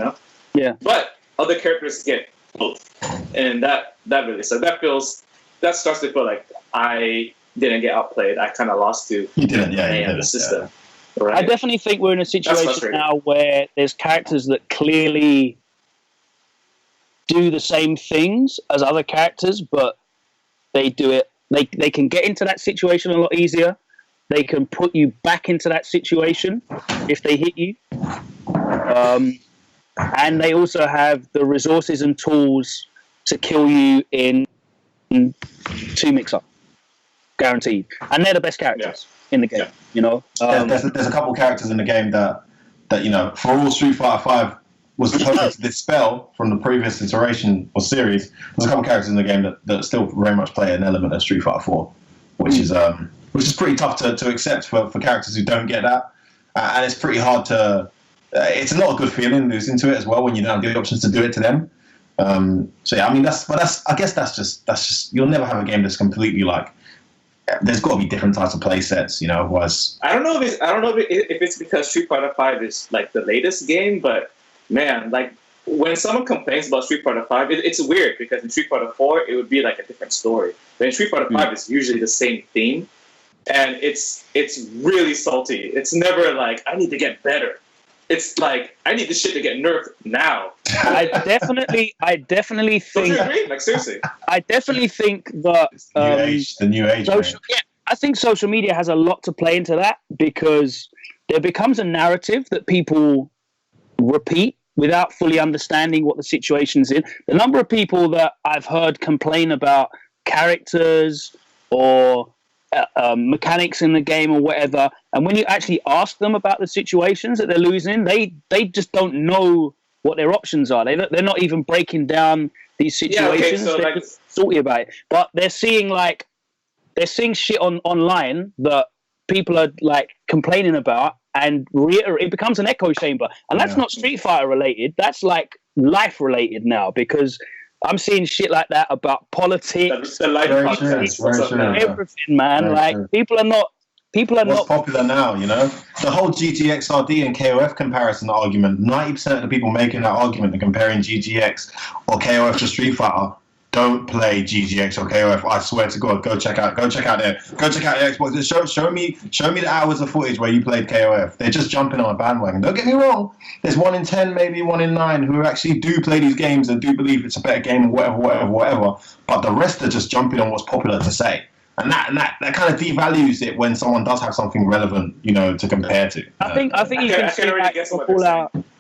Yeah. But other characters get both, and that really sucks. That starts to feel like I didn't get outplayed. I kind of lost to the system. Yeah. Right? I definitely think we're in a situation now where there's characters that clearly do the same things as other characters, but they do it. They can get into that situation a lot easier. They can put you back into that situation if they hit you. And they also have the resources and tools to kill you in 2 mix-up. Guaranteed. And they're the best characters in the game, There's a couple characters in the game that for all Street Fighter 5 was hoping to dispel from the previous iteration or series, there's a couple characters in the game that still very much play an element of Street Fighter 4, which is pretty tough to accept for characters who don't get that. And it's pretty hard to... it's not a good feeling losing to it as well when you don't have the options to do it to them. I guess that's just you'll never have a game that's completely like. There's got to be different types of play sets, Otherwise, I don't know if it's because Street Fighter 5 is like the latest game, but man, like when someone complains about Street Fighter 5, it's weird because in Street Fighter 4 it would be like a different story, but in Street Fighter 5 it's usually the same theme, and it's really salty. It's never like I need to get better. It's like I need this shit to get nerfed now. I definitely think. Like seriously. I definitely think that the new age. I think social media has a lot to play into that because there becomes a narrative that people repeat without fully understanding what the situation's in. The number of people that I've heard complain about characters or mechanics in the game or whatever, and when you actually ask them about the situations that they're losing, they just don't know what their options are. They're not even breaking down these situations. They're just salty about it. But they're seeing shit online that people are like complaining about, and it becomes an echo chamber. And that's not Street Fighter related. That's like life related now because I'm seeing shit like that about politics, everything, man. Very like true. People are not. What's popular now, The whole GGXRD and KOF comparison argument. 90% of the people making that argument and comparing GGX or KOF to Street Fighter don't play GGX or KOF. I swear to God, go check out the Xbox. Show me the hours of footage where you played KOF. They're just jumping on a bandwagon. Don't get me wrong. There's 1 in 10, maybe 1 in 9 who actually do play these games and do believe it's a better game or whatever. But the rest are just jumping on what's popular to say. And that kind of devalues it when someone does have something relevant, to compare to. I think you can see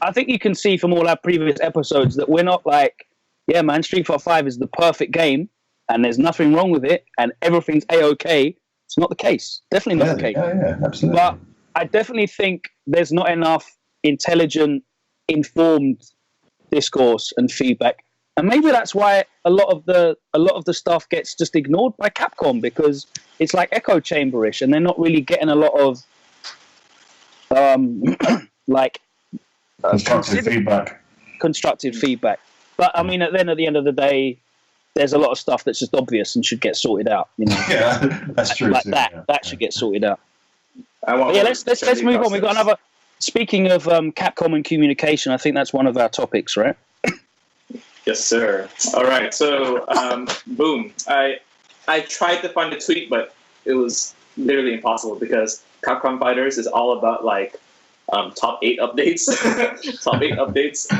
I think you can see from all our previous episodes that we're not like, yeah, man, Street Fighter 5 is the perfect game and there's nothing wrong with it and everything's A-OK. It's not the case. Definitely not the case. Yeah, absolutely. But I definitely think there's not enough intelligent, informed discourse and feedback. And maybe that's why a lot of the stuff gets just ignored by Capcom, because it's like echo chamberish, and they're not really getting a lot of constructive feedback. But I mean, at the end of the day, there's a lot of stuff that's just obvious and should get sorted out. Yeah, that's true. Like too, that should get sorted out. Let's move on. We've got another. Speaking of Capcom and communication, I think that's one of our topics, right? Yes, sir. All right. So, boom. I tried to find a tweet, but it was literally impossible because Capcom Fighters is all about like top 8 updates,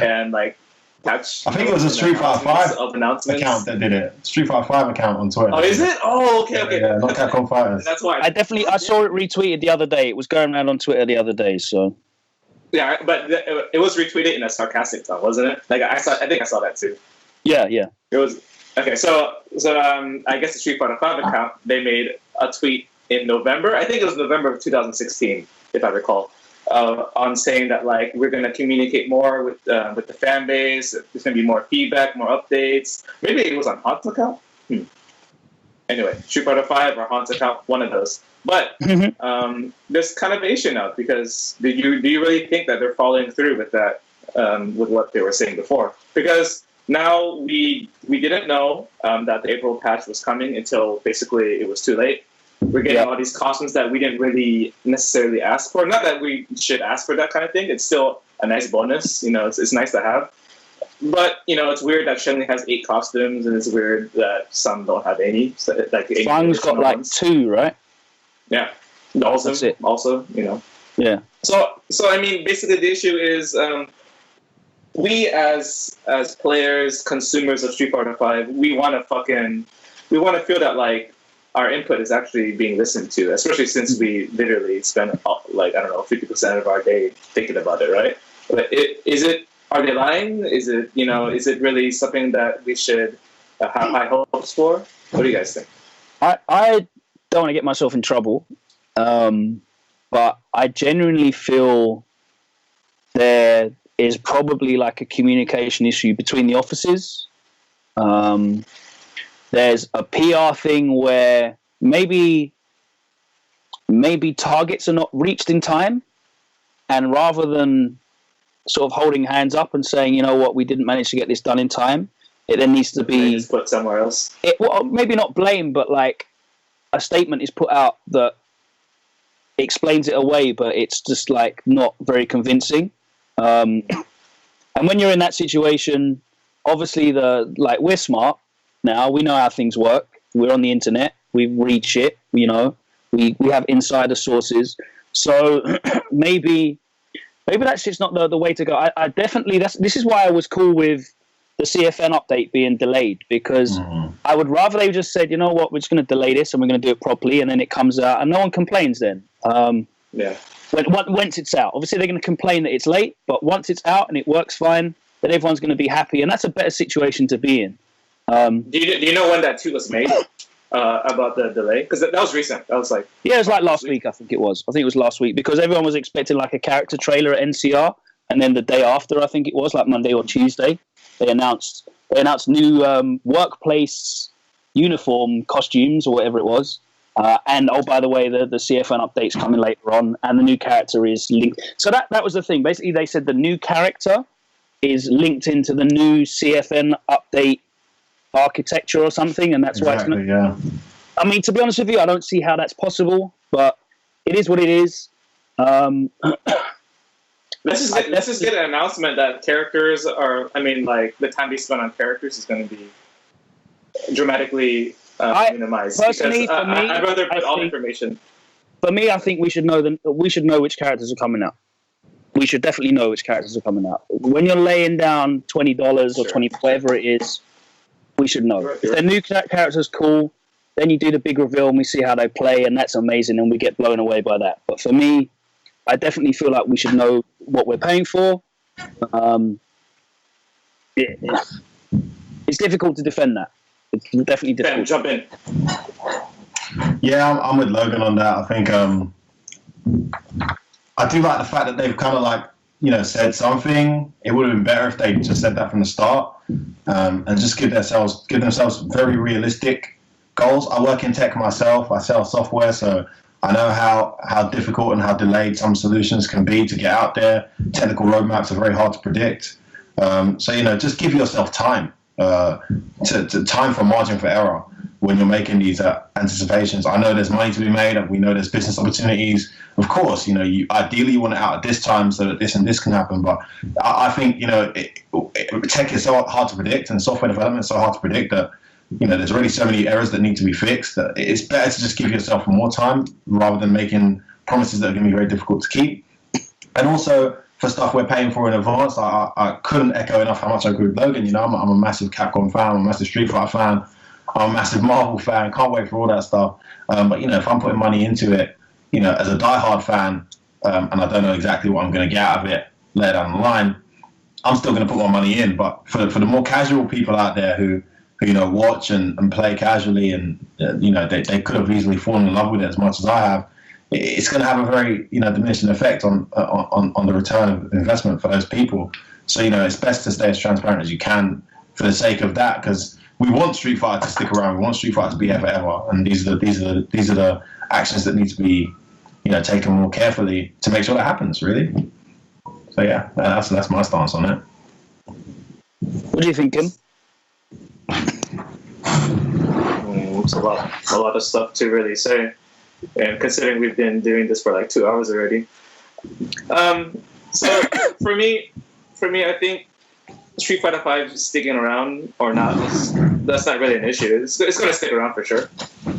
and like catch. I think it was a Street Fighter 5 account that did it. Street Fighter 5 account on Twitter. Oh, is it? Oh, okay. Yeah, not Capcom Fighters. That's why. I saw it retweeted the other day. It was going around on Twitter the other day. So. Yeah, but it was retweeted in a sarcastic tone, wasn't it? Like I think I saw that too. Yeah. It was okay. So I guess the Street Fighter 5 account, they made a tweet in November. I think it was November of 2016, if I recall, on saying that like we're going to communicate more with the fan base. There's going to be more feedback, more updates. Maybe it was on Hunt's account. Anyway, Street Fighter 5 or Hunt's account, one of those. But there's kind of an issue now, because do you really think that they're following through with that, with what they were saying before? Because now we didn't know that the April patch was coming until basically it was too late. We're getting all these costumes that we didn't really necessarily ask for. Not that we should ask for that kind of thing. It's still a nice bonus. It's nice to have. But, it's weird that Shenlong has 8 costumes, and it's weird that some don't have any. So, like Fang's got like 2, right? Yeah. Also, Yeah. So I mean, basically the issue is we as players, consumers of Street Fighter 5, we want to feel that like our input is actually being listened to, especially since we literally spend like 50% of our day thinking about it, right? But are they lying? Is it is it really something that we should have high hopes for? What do you guys think? I don't want to get myself in trouble, but I genuinely feel there is probably like a communication issue between the offices. There's a PR thing where maybe targets are not reached in time, and rather than sort of holding hands up and saying, you know what, we didn't manage to get this done in time, it then needs to be put somewhere else. Well, maybe not blame, but like a statement is put out that explains it away, but it's just like not very convincing. And when you're in that situation, obviously we're smart now. We know how things work. We're on the internet. We read shit. We have insider sources. So maybe that's just not the way to go. I definitely this is why I was cool with the CFN update being delayed, because I would rather they just said, you know what, we're just going to delay this and we're going to do it properly, and then it comes out and no one complains then. Once it's out, obviously they're going to complain that it's late, but once it's out and it works fine, then everyone's going to be happy, and that's a better situation to be in. Do you know when that tweet was made about the delay? Because that was recent. That was like it was like last week. I think it was last week, because everyone was expecting like a character trailer at NCR, and then the day after, I think it was like Monday or Tuesday, they announced new workplace uniform costumes or whatever it was. And by the way, the CFN update's coming later on, and the new character is linked. So that was the thing. Basically, they said the new character is linked into the new CFN update architecture or something, and that's why it's going to... Yeah. I mean, to be honest with you, I don't see how that's possible, but it is what it is. Let's just get an announcement that characters are... I mean, like, the time they spend on characters is going to be dramatically minimized. Personally, for me, I'd rather put all the information. For me, I think we should know which characters are coming out. We should definitely know which characters are coming out. When you're laying down $20 or $20, whatever it is, we should know. If they're new characters, cool. then you do the big reveal and we see how they play, and that's amazing, and we get blown away by that. But for me, I definitely feel like we should know what we're paying for. It's difficult to defend that. It's definitely difficult. Ben, jump in. Yeah, I'm with Logan on that. I think I do like the fact that they've kind of like, said something. It would have been better if they just said that from the start, and just give themselves very realistic goals. I work in tech myself. I sell software, so I know how difficult and how delayed some solutions can be to get out there. Technical roadmaps are very hard to predict. So just give yourself time, to time for margin for error when you're making these anticipations. I know there's money to be made, and we know there's business opportunities. Of course, you ideally you want it out at this time so that this and this can happen. But I think tech is so hard to predict, and software development is so hard to predict that there's already so many errors that need to be fixed that it's better to just give yourself more time rather than making promises that are going to be very difficult to keep. And also, for stuff we're paying for in advance, I couldn't echo enough how much I agree with Logan. I'm a massive Capcom fan, I'm a massive Street Fighter fan, I'm a massive Marvel fan, can't wait for all that stuff. But if I'm putting money into it, as a diehard fan, and I don't know exactly what I'm going to get out of it later down the line, I'm still going to put my money in. But for the more casual people out there who watch and play casually, and they could have easily fallen in love with it as much as I have, it's going to have a very diminishing effect on the return of investment for those people. So it's best to stay as transparent as you can for the sake of that, because we want Street Fighter to stick around. We want Street Fighter to be ever, and these are the actions that need to be taken more carefully to make sure that happens. Really. So yeah, that's my stance on it. What do you think, Kim? It's a lot of stuff to really say, and considering we've been doing this for like 2 hours already. So for me, I think Street Fighter V sticking around or not, that's not really an issue. It's going to stick around for sure.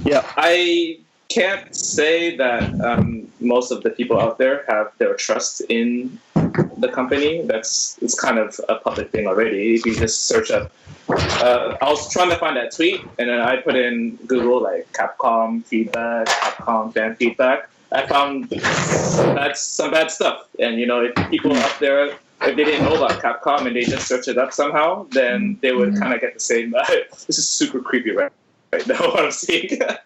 Yeah. I can't say that most of the people out there have their trust in the company. It's kind of a public thing already. If you just search up, I was trying to find that tweet, and then I put in Google like Capcom feedback, Capcom fan feedback. I found that's some bad stuff. And if people up there, if they didn't know about Capcom and they just search it up somehow, then they would kind of get the same. This is super creepy right now. What I'm seeing. I'm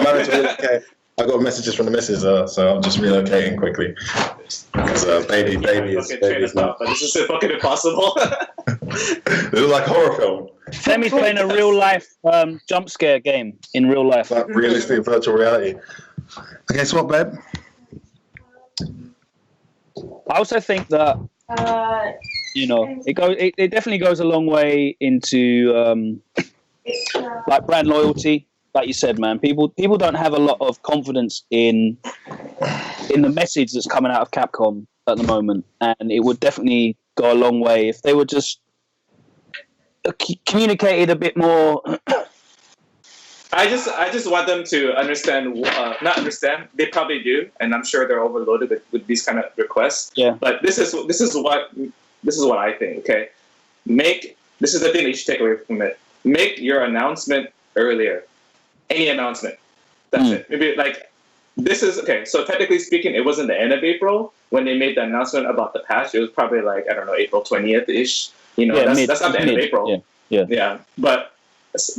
having to relocate. I got messages from the missus, so I'm just relocating quickly. Because baby is not. But this is fucking impossible. It looks like a horror film. Femi's playing a real life jump scare game in real life. Like realistic virtual reality. Okay, so what, babe? I also think that it definitely goes a long way into like brand loyalty. Like you said, man, people don't have a lot of confidence in the message that's coming out of Capcom at the moment, and it would definitely go a long way if they were just communicated a bit more. I just want them to understand, not understand. They probably do, and I'm sure they're overloaded with these kind of requests. Yeah. But this is what I think. Okay, this is the thing that you should take away from it. Make your announcement earlier. Any announcement. That's it. Maybe this is okay. So technically speaking, it wasn't the end of April when they made the announcement about the patch. It was probably April 20th ish. That's not the end of April. Yeah. But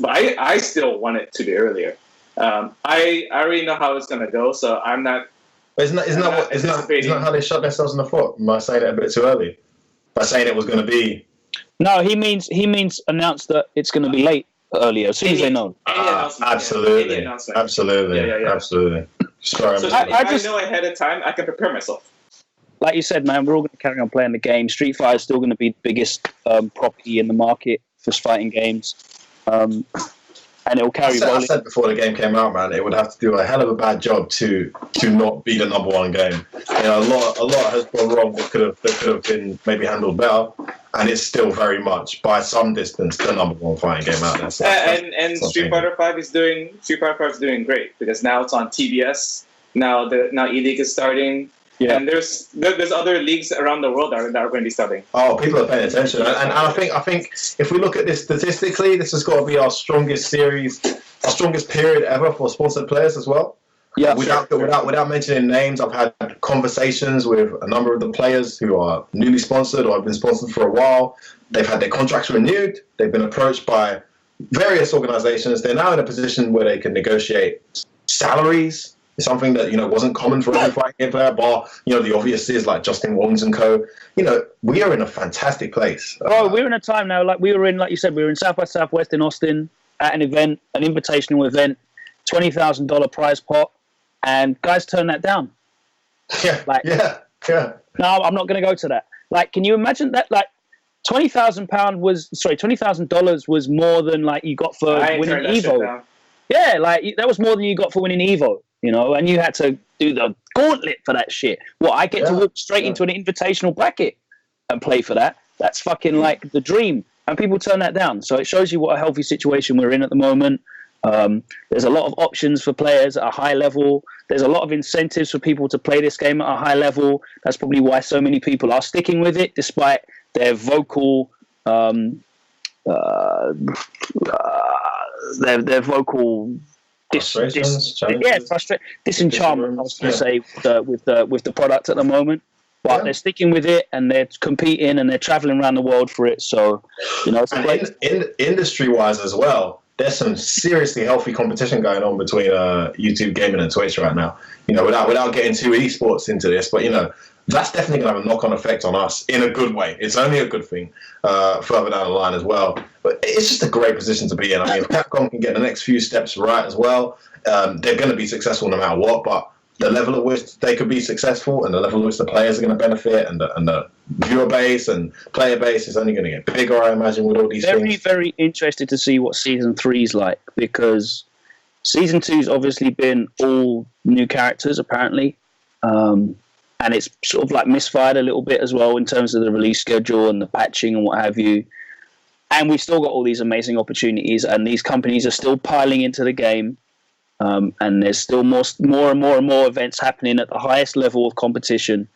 I still want it to be earlier. I already know how it's gonna go, so I'm not. Isn't that how they shot themselves in the foot by saying it a bit too early? By saying it was going to be. No, he means announced that it's going to be late earlier as soon as they know. Absolutely. Absolutely. Yeah. Absolutely. Sorry, so if I know ahead of time, I can prepare myself. Like you said, man, we're all going to carry on playing the game. Street Fighter is still going to be the biggest property in the market for fighting games. And it will carry rolling. I said before the game came out, man, it would have to do a hell of a bad job to not be the number one game. A lot has gone wrong that could have been maybe handled better, and it's still very much by some distance the number one fighting game out there. So and Street Fighter V is doing great because now it's on TBS. Now ELeague is starting. Yeah. And there's other leagues around the world that are going to be starting. Oh, people are paying attention, and I think if we look at this statistically, this has got to be our strongest series, our strongest period ever for sponsored players as well. Yeah, without mentioning names, I've had conversations with a number of the players who are newly sponsored or have been sponsored for a while. They've had their contracts renewed. They've been approached by various organizations. They're now in a position where they can negotiate salaries. Something that wasn't common for every fighting game player, bar the obvious is like Justin Wongs and co. We are in a fantastic place. Oh, we're in a time now. Like we were in, like you said, we were in South by Southwest in Austin at an event, an invitational event, $20,000 prize pot, and guys turned that down. Yeah, yeah. No, I'm not going to go to that. Like, can you imagine that? Like, $20,000 was more than like you got for winning Evo. Yeah, like that was more than you got for winning Evo. And you had to do the gauntlet for that shit. I get to walk straight into an invitational bracket and play for that. That's fucking like the dream. And people turn that down. So it shows you what a healthy situation we're in at the moment. There's a lot of options for players at a high level. There's a lot of incentives for people to play this game at a high level. That's probably why so many people are sticking with it, despite their vocal disenchantment, I was going to say, with the product at the moment. But they're sticking with it, and they're competing, and they're traveling around the world for it. So, it's industry-wise as well, there's some seriously healthy competition going on between YouTube gaming and Twitch right now. Without getting too esports into this, but that's definitely going to have a knock-on effect on us in a good way. It's only a good thing further down the line as well. But it's just a great position to be in. I mean, if Capcom can get the next few steps right as well, they're going to be successful no matter what. But the level at which they could be successful and the level at which the players are going to benefit and the viewer base and player base is only going to get bigger, I imagine, with all these things. Very, very interested to see what Season 3 is like, because Season 2's obviously been all new characters, apparently. And it's sort of like misfired a little bit as well in terms of the release schedule and the patching and what have you. And we've still got all these amazing opportunities, and these companies are still piling into the game. And there's still more and more events happening at the highest level of competition.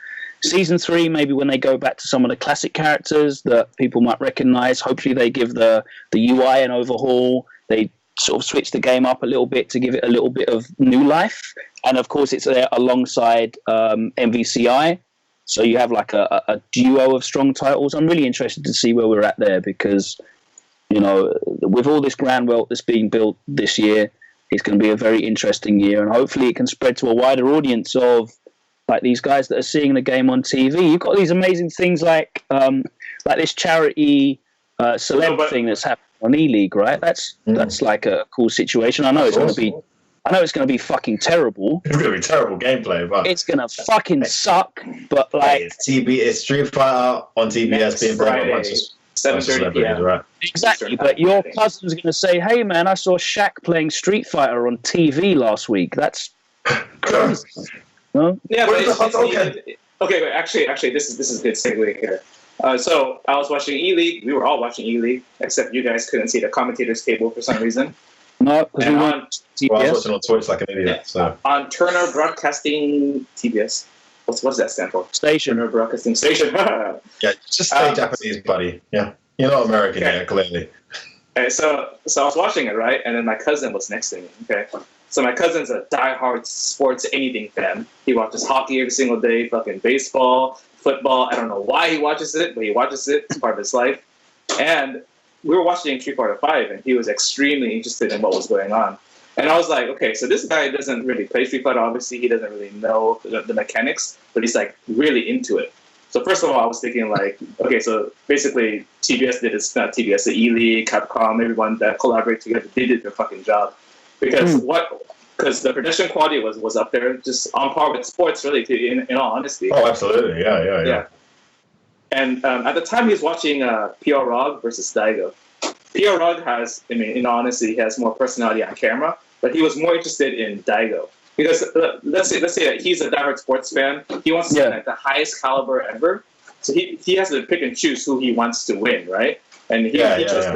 Season 3, maybe when they go back to some of the classic characters that people might recognize, hopefully they give the UI an overhaul. They sort of switch the game up a little bit to give it a little bit of new life. And of course, it's there alongside MVCI. So you have like a duo of strong titles. I'm really interested to see where we're at there because, with all this groundwork that's being built this year, it's going to be a very interesting year. And hopefully it can spread to a wider audience of like these guys that are seeing the game on TV. You've got these amazing things like this charity celeb thing that's happening on ELeague, right? That's like a cool situation. I know it's going to be fucking terrible. It's going to be terrible gameplay, but it's going to fucking suck. But like, it's Street Fighter on TBS being brought up by 7:30 p.m. Right? Exactly. But your cousin's going to say, "Hey, man, I saw Shaq playing Street Fighter on TV last week." That's crazy. No? Yeah, but okay. But actually, this is a good segue here. So I was watching ELeague. We were all watching ELeague, except you guys couldn't see the commentators table for some reason. No, because we weren't TBS. Well, I was watching on Twitch like an idiot. So on Turner Broadcasting TBS. What's that stand for? Station. Turner Broadcasting Station. Yeah, just stay Japanese, buddy. Yeah, you're not American yet, clearly. Okay, so I was watching it, right? And then my cousin was next to me. Okay, so my cousin's a diehard sports anything fan. He watches hockey every single day, fucking baseball, football. I don't know why he watches it, but he watches it. It's part of his life. And we were watching Street Fighter 5, and he was extremely interested in what was going on. And I was like, okay, so this guy doesn't really play Street Fighter. Obviously, he doesn't really know the mechanics, but he's like really into it. So first of all, I was thinking like, okay, so basically TBS did its not TBS, the ELeague, Capcom, everyone that collaborated together, they did their fucking job. Because the production quality was up there, just on par with sports, really. In all honesty. Oh, absolutely, yeah. And at the time, he was watching PR Rog versus Daigo. PR Rog has, in all honesty, he has more personality on camera, but he was more interested in Daigo. Because let's say that he's a diehard sports fan. He wants to see like the highest caliber ever. So he has to pick and choose who he wants to win, right? And he chose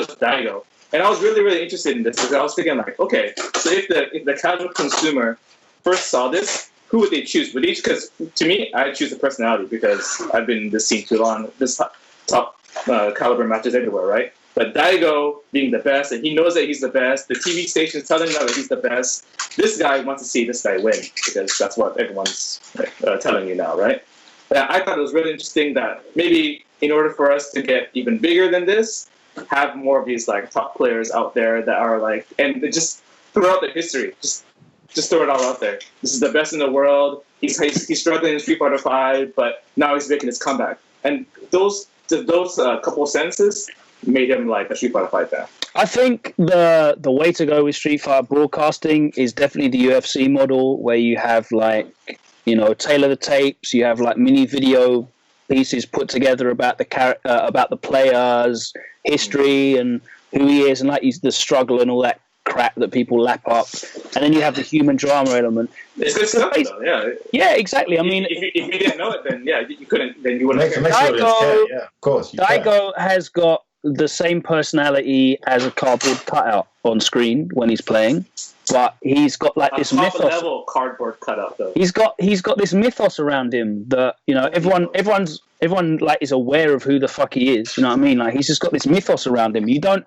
Daigo. And I was really, really interested in this because I was thinking like, okay, so if the casual consumer first saw this, who would they choose? Because to me, I choose the personality because I've been in this scene too long. This top caliber matches everywhere, right? But Daigo being the best, and he knows that he's the best. The TV station's telling him that he's the best. This guy wants to see this guy win because that's what everyone's telling you now, right? But I thought it was really interesting that maybe in order for us to get even bigger than this, have more of these like top players out there that are like, and just throughout the history, just throw it all out there. This is the best in the world. He's struggling in Street Fighter V, but now he's making his comeback. And those couple of sentences made him like a Street Fighter V fan. I think the way to go with Street Fighter broadcasting is definitely the UFC model, where you have like, you know, tailor the tapes. You have like mini video pieces put together about the player's history and who he is, and like the struggle and all that crap that people lap up, and then you have the human drama element. It's good stuff, though. Yeah. Yeah, exactly. I mean, if you didn't know it, then yeah, you couldn't. Then you wouldn't. Daigo, yeah, of course. Daigo has got the same personality as a cardboard cutout on screen when he's playing, but he's got like this mythos. Level cardboard cutout, though. He's got this mythos around him that, you know, everyone like is aware of who the fuck he is. You know what I mean? Like, he's just got this mythos around him. You don't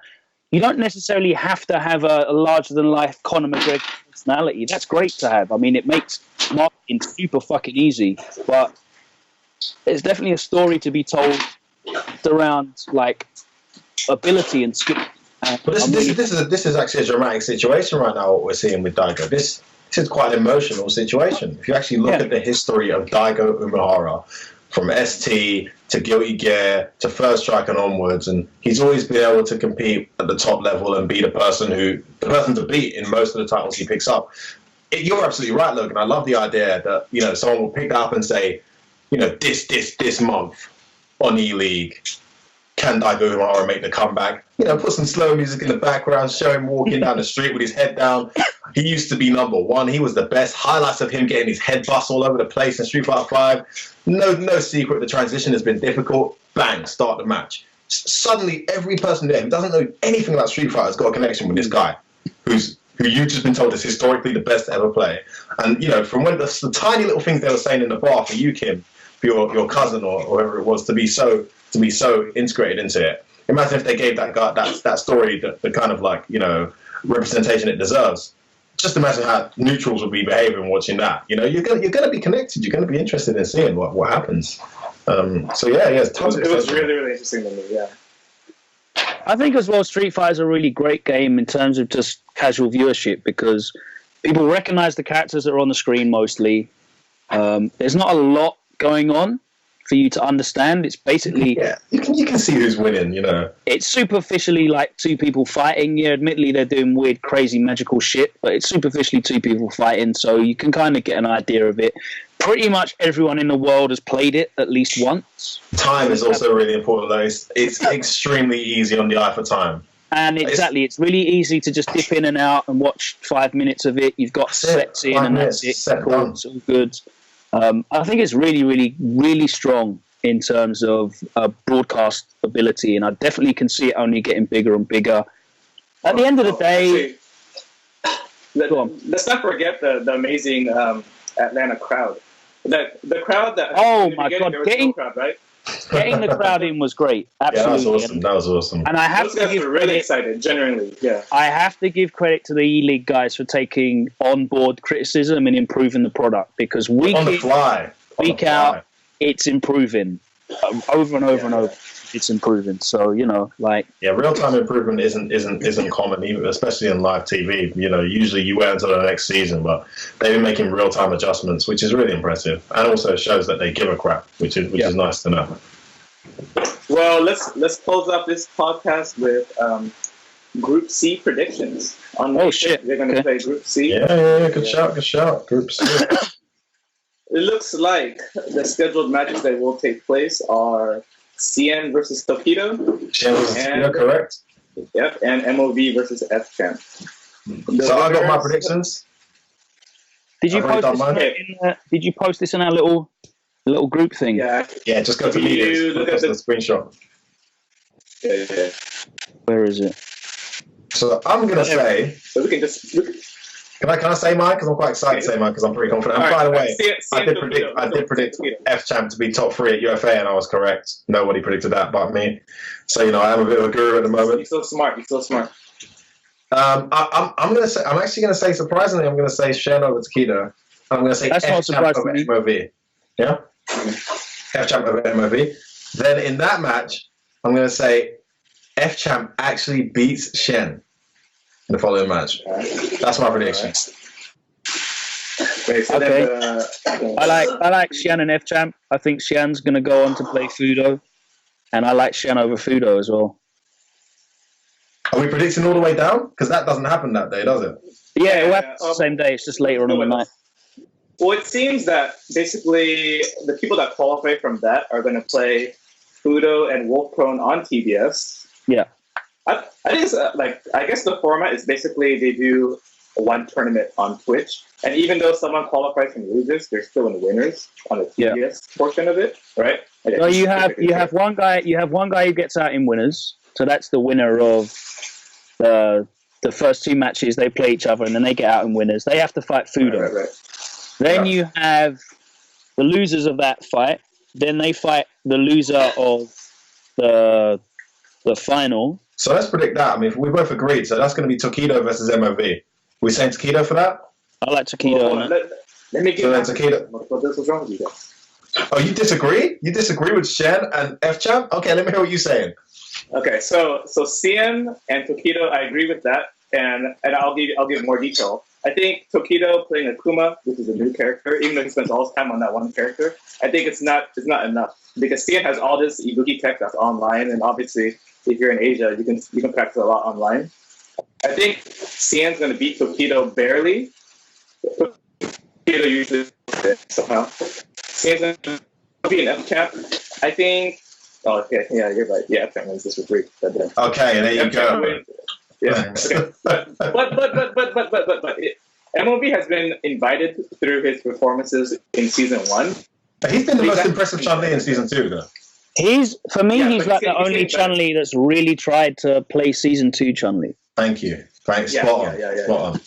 necessarily have to have a larger than life Conor McGregor personality. That's great to have. I mean, it makes marketing super fucking easy, but there's definitely a story to be told around like ability and skill. But this is actually a dramatic situation right now. What we're seeing with Daigo, this is quite an emotional situation. If you actually look at the history of Daigo Umehara, from ST to Guilty Gear to First Strike and onwards, and he's always been able to compete at the top level and be the person to beat in most of the titles he picks up. You're absolutely right, Logan. I love the idea that, you know, someone will pick that up and say, you know, this month on ELeague, can Daigo Umehara make the comeback? You know, put some slow music in the background, show him walking down the street with his head down. He used to be number one. He was the best. Highlights of him getting his head bust all over the place in Street Fighter V. No secret. The transition has been difficult. Bang, start the match. Suddenly, every person there who doesn't know anything about Street Fighter has got a connection with this guy, who you've just been told is historically the best to ever play. And, you know, from when the tiny little things they were saying in the bar for you, Kim, for your cousin or whoever it was, to be so integrated into it. Imagine if they gave that guy that story the kind of, like, you know, representation it deserves. Just imagine how neutrals would be behaving watching that. You know, you're gonna be connected. You're gonna be interested in seeing what happens. So yeah, it's tons of. It was really, really interesting to me. Yeah. I think as well, Street Fighter is a really great game in terms of just casual viewership, because people recognize the characters that are on the screen mostly. There's not a lot going on for you to understand. It's basically you can see who's winning, you know. It's superficially like two people fighting. Yeah, admittedly they're doing weird, crazy, magical shit, but it's superficially two people fighting, so you can kind of get an idea of it. Pretty much everyone in the world has played it at least once. Time is also really important, though. It's extremely easy on the eye for time. And exactly, it's really easy to just dip in and out and watch 5 minutes of it. You've got sets in, and that's it. It's all good. I think it's really, really, really strong in terms of broadcast ability, and I definitely can see it only getting bigger and bigger. At the end of the day, let's not forget the amazing Atlanta crowd. The crowd that getting the crowd in was great. Absolutely, yeah, that was awesome. And I have to give really excited, genuinely. Yeah, I have to give credit to the ELeague guys for taking on board criticism and improving the product, because week out, it's improving over and over and over. It's improving. So, you know, like, real time improvement isn't common, even especially in live TV. You know, usually you wait until the next season, but they've been making real time adjustments, which is really impressive, and also shows that they give a crap, which is nice to know. Well, let's close off this podcast with Group C predictions. They're going to play Group C. Yeah, good shout. Group C. It looks like the scheduled matches that will take place are CN versus Tokido. CN versus Tokido, correct. Yep, and MOV versus F-Champ. So I got my predictions. Did you post this in our little group thing? Yeah, just go to meetings. Look at the screenshot. Yeah. Where is it? So I'm going to say... So we can just... Can I say mine? Because I'm quite excited to say mine because I'm pretty confident. And by the way, I did predict F-Champ to be top 3 at UFA, and I was correct. Nobody predicted that but me. So I am a bit of a guru at the moment. You're so smart. I'm actually gonna say, surprisingly, I'm gonna say Shen over Takedo. I'm gonna say F-Champ over MOV. Yeah, F-Champ over MOV. Then in that match, I'm gonna say F-Champ actually beats Shen in the following match. That's my prediction. Okay. I like Shen and F-Champ. I think Shen's gonna go on to play Fudo, and I like Shen over Fudo as well. Are we predicting all the way down? Because that doesn't happen that day, does it? Yeah, it happens the same day. It's just later on in the night. Well, it seems that basically the people that qualify from that are going to play Fudo and Wolf Prone on TBS. Yeah. I think it's I guess the format is basically they do one tournament on Twitch, and even though someone qualifies and loses, they're still in winners on the TBS portion of it, right? So you have one guy who gets out in winners. So that's the winner of the first 2 matches. They play each other, and then they get out in winners. They have to fight Fudo. Right. Then you have the losers of that fight. Then they fight the loser of the final. So let's predict that. I mean, we both agreed. So that's going to be Takedo versus MOV. We saying Takedo for that? I like Takedo. Let me get Takedo. What's wrong with you guys? Oh, you disagree? You disagree with Shen and F-Champ? Okay, let me hear what you're saying. Okay, so Cien and Takedo, I agree with that, and I'll give more detail. I think Takedo playing Akuma, which is a new character, even though he spends all his time on that one character, I think it's not enough because Cien has all this Ibuki tech that's online, and obviously if you're in Asia, you can practice a lot online. I think Cien's going to beat Takedo barely. Takedo usually somehow. Cien's going to be an F-Champ. I think. Oh, okay. Yeah, you're right. Yeah, F-Champ wins this for 3. Okay, there you go. Yeah. Okay. But MOV has been invited through his performances in season 1. He's been the most impressive Chun-Li in season 2, though. He's like the only Chun-Li that's really tried to play season 2 Chun-Li. Thank you. Thanks. Spot on.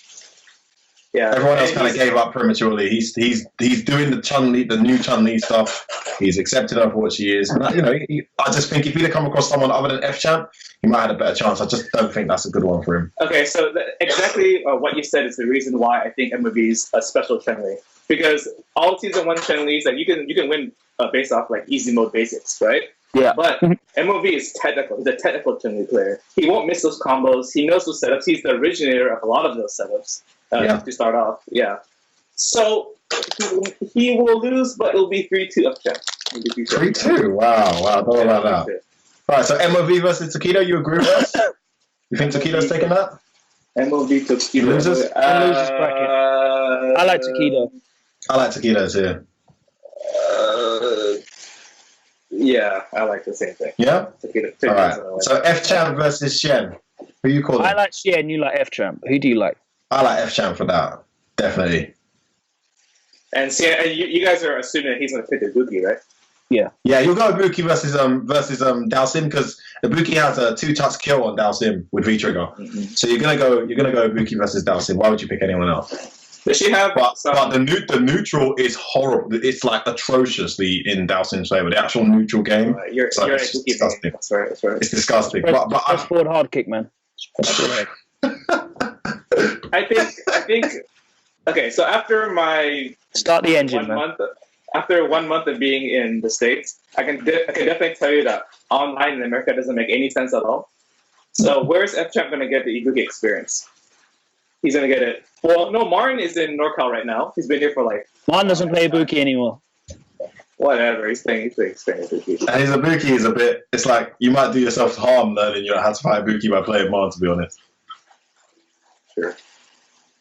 Yeah. Everyone else kind of gave up prematurely. He's doing the Chun-Li, the new Chun-Li stuff. He's accepted her for what she is. And I just think if he'd have come across someone other than F-Champ, he might have had a better chance. I just don't think that's a good one for him. Okay, so exactly what you said is the reason why I think MOV is a special Chun-Li. Because all season 1 Chun-Lis, you can win based off easy mode basics, right? Yeah. But MOV is technical. He's a technical Chun-Li player. He won't miss those combos. He knows those setups. He's the originator of a lot of those setups to start off. Yeah. So he will lose, but it'll be 3-2 F-Champ. 3-2? Wow. Don't know about that. All right, so MOV versus Takedo, you agree with us? You think Takedo's taking that? MOV Takedo. Losers? I like Takedo. I like Takedo too. Yeah, I like the same thing. Yeah? Takedo. All right. So F-Champ versus Shen. Who you calling? I like Shen, you like F-Champ. Who do you like? I like F-Champ for that. Definitely. And see, you guys are assuming that he's going to pick Ibuki, right? Yeah. Yeah, you'll go Ibuki versus Dalsim because Ibuki has a 2-touch kill on Dalsim with V-Trigger. Mm-hmm. So you're gonna go Ibuki versus Dalsim. Why would you pick anyone else? Does she have? But the neutral is horrible. It's Atrociously in Dalsim's favor. The actual neutral game. You're disgusting. That's right. It's disgusting. But forward hard kick, man. I think. Okay, so after my start the engine, after 1 month of being in the States, I can definitely tell you that online in America doesn't make any sense at all. So where's F-Champ going to get the Ibuki experience? He's going to get it. Well, no, Marin is in NorCal right now. He's been here for Marin doesn't play Ibuki anymore. Whatever, he's playing Ibuki. And his Ibuki is a bit, it's like you might do yourself harm learning how to fight Ibuki by playing Marin, to be honest. Sure.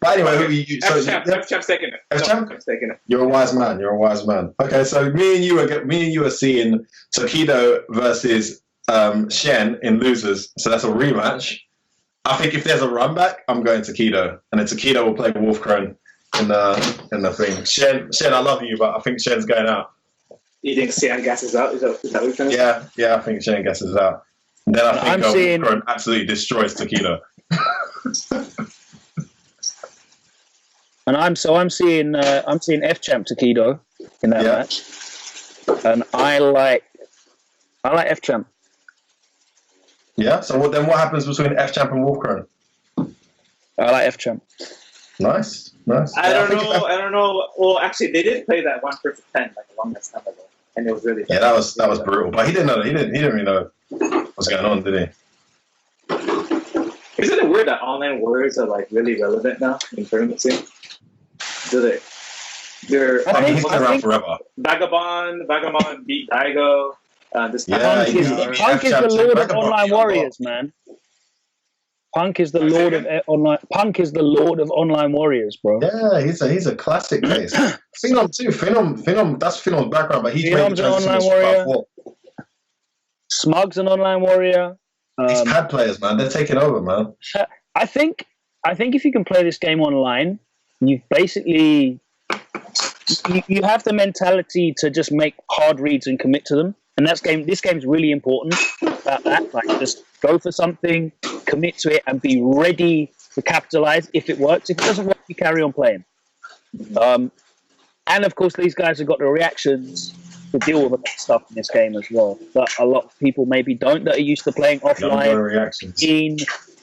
But anyway, F-Champ's taking it. F-Champ? Taking it. You're a wise man. Okay, so me and you are seeing Takedo versus Shen in losers. So that's a rematch. I think if there's a run back, I'm going Takedo, and then Takedo will play Wolf Crone in the thing. Shen, I love you, but I think Shen's going out. You think Shen gasses out? Is that what you're saying? Yeah, I think Shen gasses out. And then I think Wolf Crone absolutely destroys Takedo. And I'm seeing F Champ Takido in that match, and I like F Champ. Yeah. So what happens between F Champ and Wolfcrone? I like F Champ. Nice. I don't know. Well, actually, they did play that 1 versus 10 like a long time ago, and it was really fun. Yeah, that was brutal. But he didn't know. He didn't really know what's going on, did he? Isn't it weird that online warriors are like really relevant now in tournament scene? Do they? I mean, he's been around forever. Vagabond beat Daigo. Punk is the lord of online warriors, man. Punk is the lord of online warriors, bro. Yeah, he's a classic case. Phenom too. Phenom. That's Phenom's background, but he's made the transition online warrior. Smug's an online warrior. These pad players, man, they're taking over, man. I think if you can play this game online, you've basically you have the mentality to just make hard reads and commit to them. And this game's really important about that. Like, just go for something, commit to it, and be ready to capitalize if it works. If it doesn't work, you carry on playing. And of course, these guys have got the reactions to deal with that stuff in this game as well. But a lot of people maybe don't, that are used to playing offline,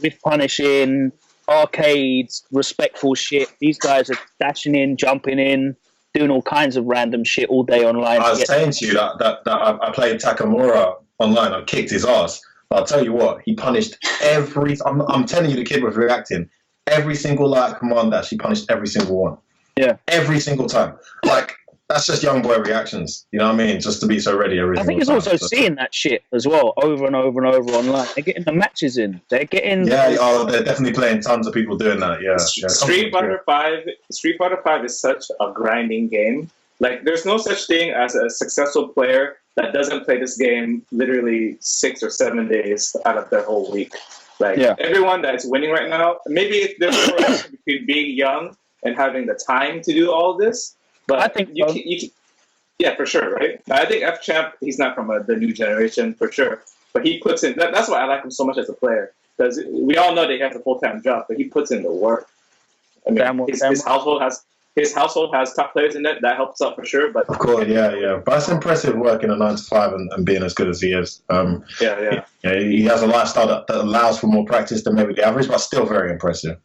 with punishing, arcades, respectful shit. These guys are dashing in, jumping in, doing all kinds of random shit all day online. I was saying to you that I played Takamura online. I kicked his ass. But I'll tell you what, he punished every. I'm telling you, the kid was reacting. Every single command dash, he punished every single one. Yeah. Every single time. Like, that's just young boy reactions. You know what I mean? Just to be so ready every I think it's time. also seeing that shit as well over and over and over online. They're getting the matches in. They're getting. Yeah, they're definitely playing tons of people doing that. Yeah. Street Fighter 5 is such a grinding game. Like, there's no such thing as a successful player that doesn't play this game literally 6 or 7 days out of their whole week. Like, everyone that's winning right now, maybe there's a correlation between being young and having the time to do all this. But I think yeah, for sure, right? I think F Champ, he's not from the new generation, for sure. But he puts in, that's why I like him so much as a player. Because we all know that he has a full-time job, but he puts in the work. I mean, his household has top players in it. That helps out for sure. But of course, yeah. But it's impressive working a 9 to 5 and being as good as he is. He has a lifestyle that allows for more practice than maybe the average, but still very impressive.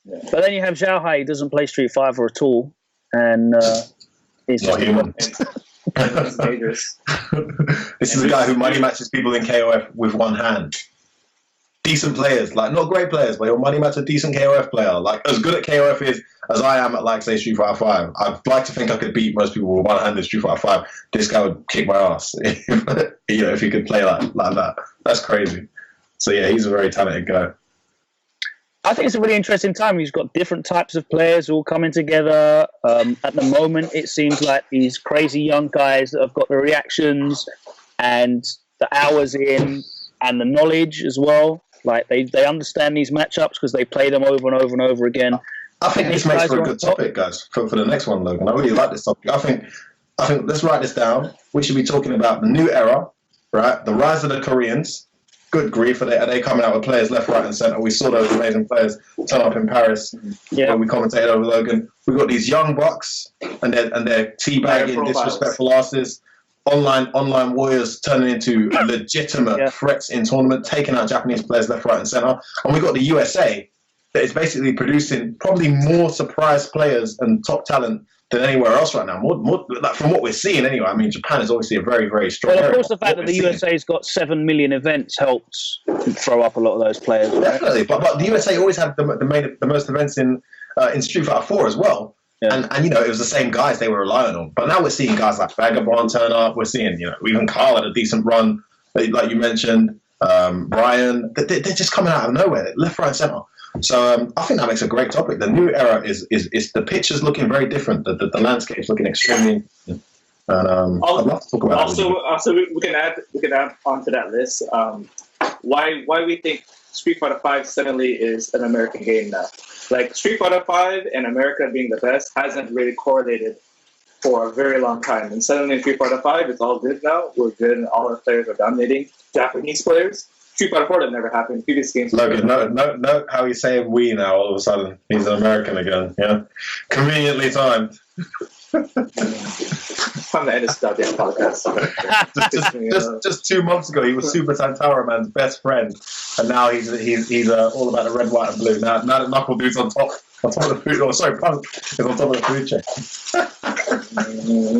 Yeah. But then you have Zhao Hai, who doesn't play Street Fighter at all. And he's not human. It's dangerous. This is a guy who money matches people in KOF with one hand. Decent players, like not great players, but he'll money match a decent KOF player. Like, as good at KOF is as I am at, like, say, Street Fighter 5. I'd like to think I could beat most people with one hand in Street Fighter 5. This guy would kick my ass, if he could play like that. That's crazy. So yeah, he's a very talented guy. I think it's a really interesting time. He's got different types of players all coming together. At the moment, it seems like these crazy young guys that have got the reactions and the hours in and the knowledge as well. Like, they understand these matchups because they play them over and over and over again. I think this makes for a good topic, guys, for the next one, Logan. I really like this topic. I think let's write this down. We should be talking about the new era, right? The rise of the Koreans. Good grief, are they coming out with players left, right, and centre? We saw those amazing players turn up in Paris when we commentated over Logan. We've got these young bucks and they're teabagging, disrespectful asses. Online warriors turning into legitimate threats in tournament, taking out Japanese players left, right, and centre. And we've got the USA that is basically producing probably more surprise players and top talent than anywhere else right now. More like, from what we're seeing anyway. I mean, Japan is obviously a very, very strong area. Of course, the fact that the USA's got 7 million events helps throw up a lot of those players. Right? Definitely, but the USA always had the most events in Street Fighter 4 as well. Yeah. And it was the same guys they were relying on. But now we're seeing guys like Vagabond turn up. We're seeing, even Carl had a decent run, like you mentioned. Brian, they're just coming out of nowhere, left, right, centre. So I think that makes a great topic. The new era is the picture's looking very different. The landscape's looking extremely. And I'd love to talk about also we can add onto that list why we think Street Fighter 5 suddenly is an American game now. Like, Street Fighter 5 and America being the best hasn't really correlated for a very long time. And suddenly in Street Fighter 5, it's all good now. We're good and all our players are dominating Japanese players. Street Fighter 4 that never happened. Previous games. Logan, note how he's saying "we" now. All of a sudden, he's an American again. Yeah, conveniently timed. Time to end this goddamn podcast. just 2 months ago, he was Super Santara Man's best friend, and now he's all about the red, white, and blue. Now that Knuckle Dude's on top of the food. Oh, sorry, Punk is on top of the food chain.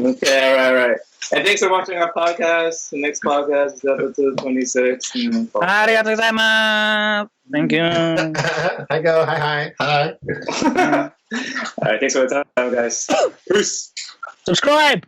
Okay, right. And thanks for watching our podcast. The next podcast is episode 26. Arigatou gozaimasu. Thank you. Hi. All right, thanks for the time, guys. Peace. Subscribe.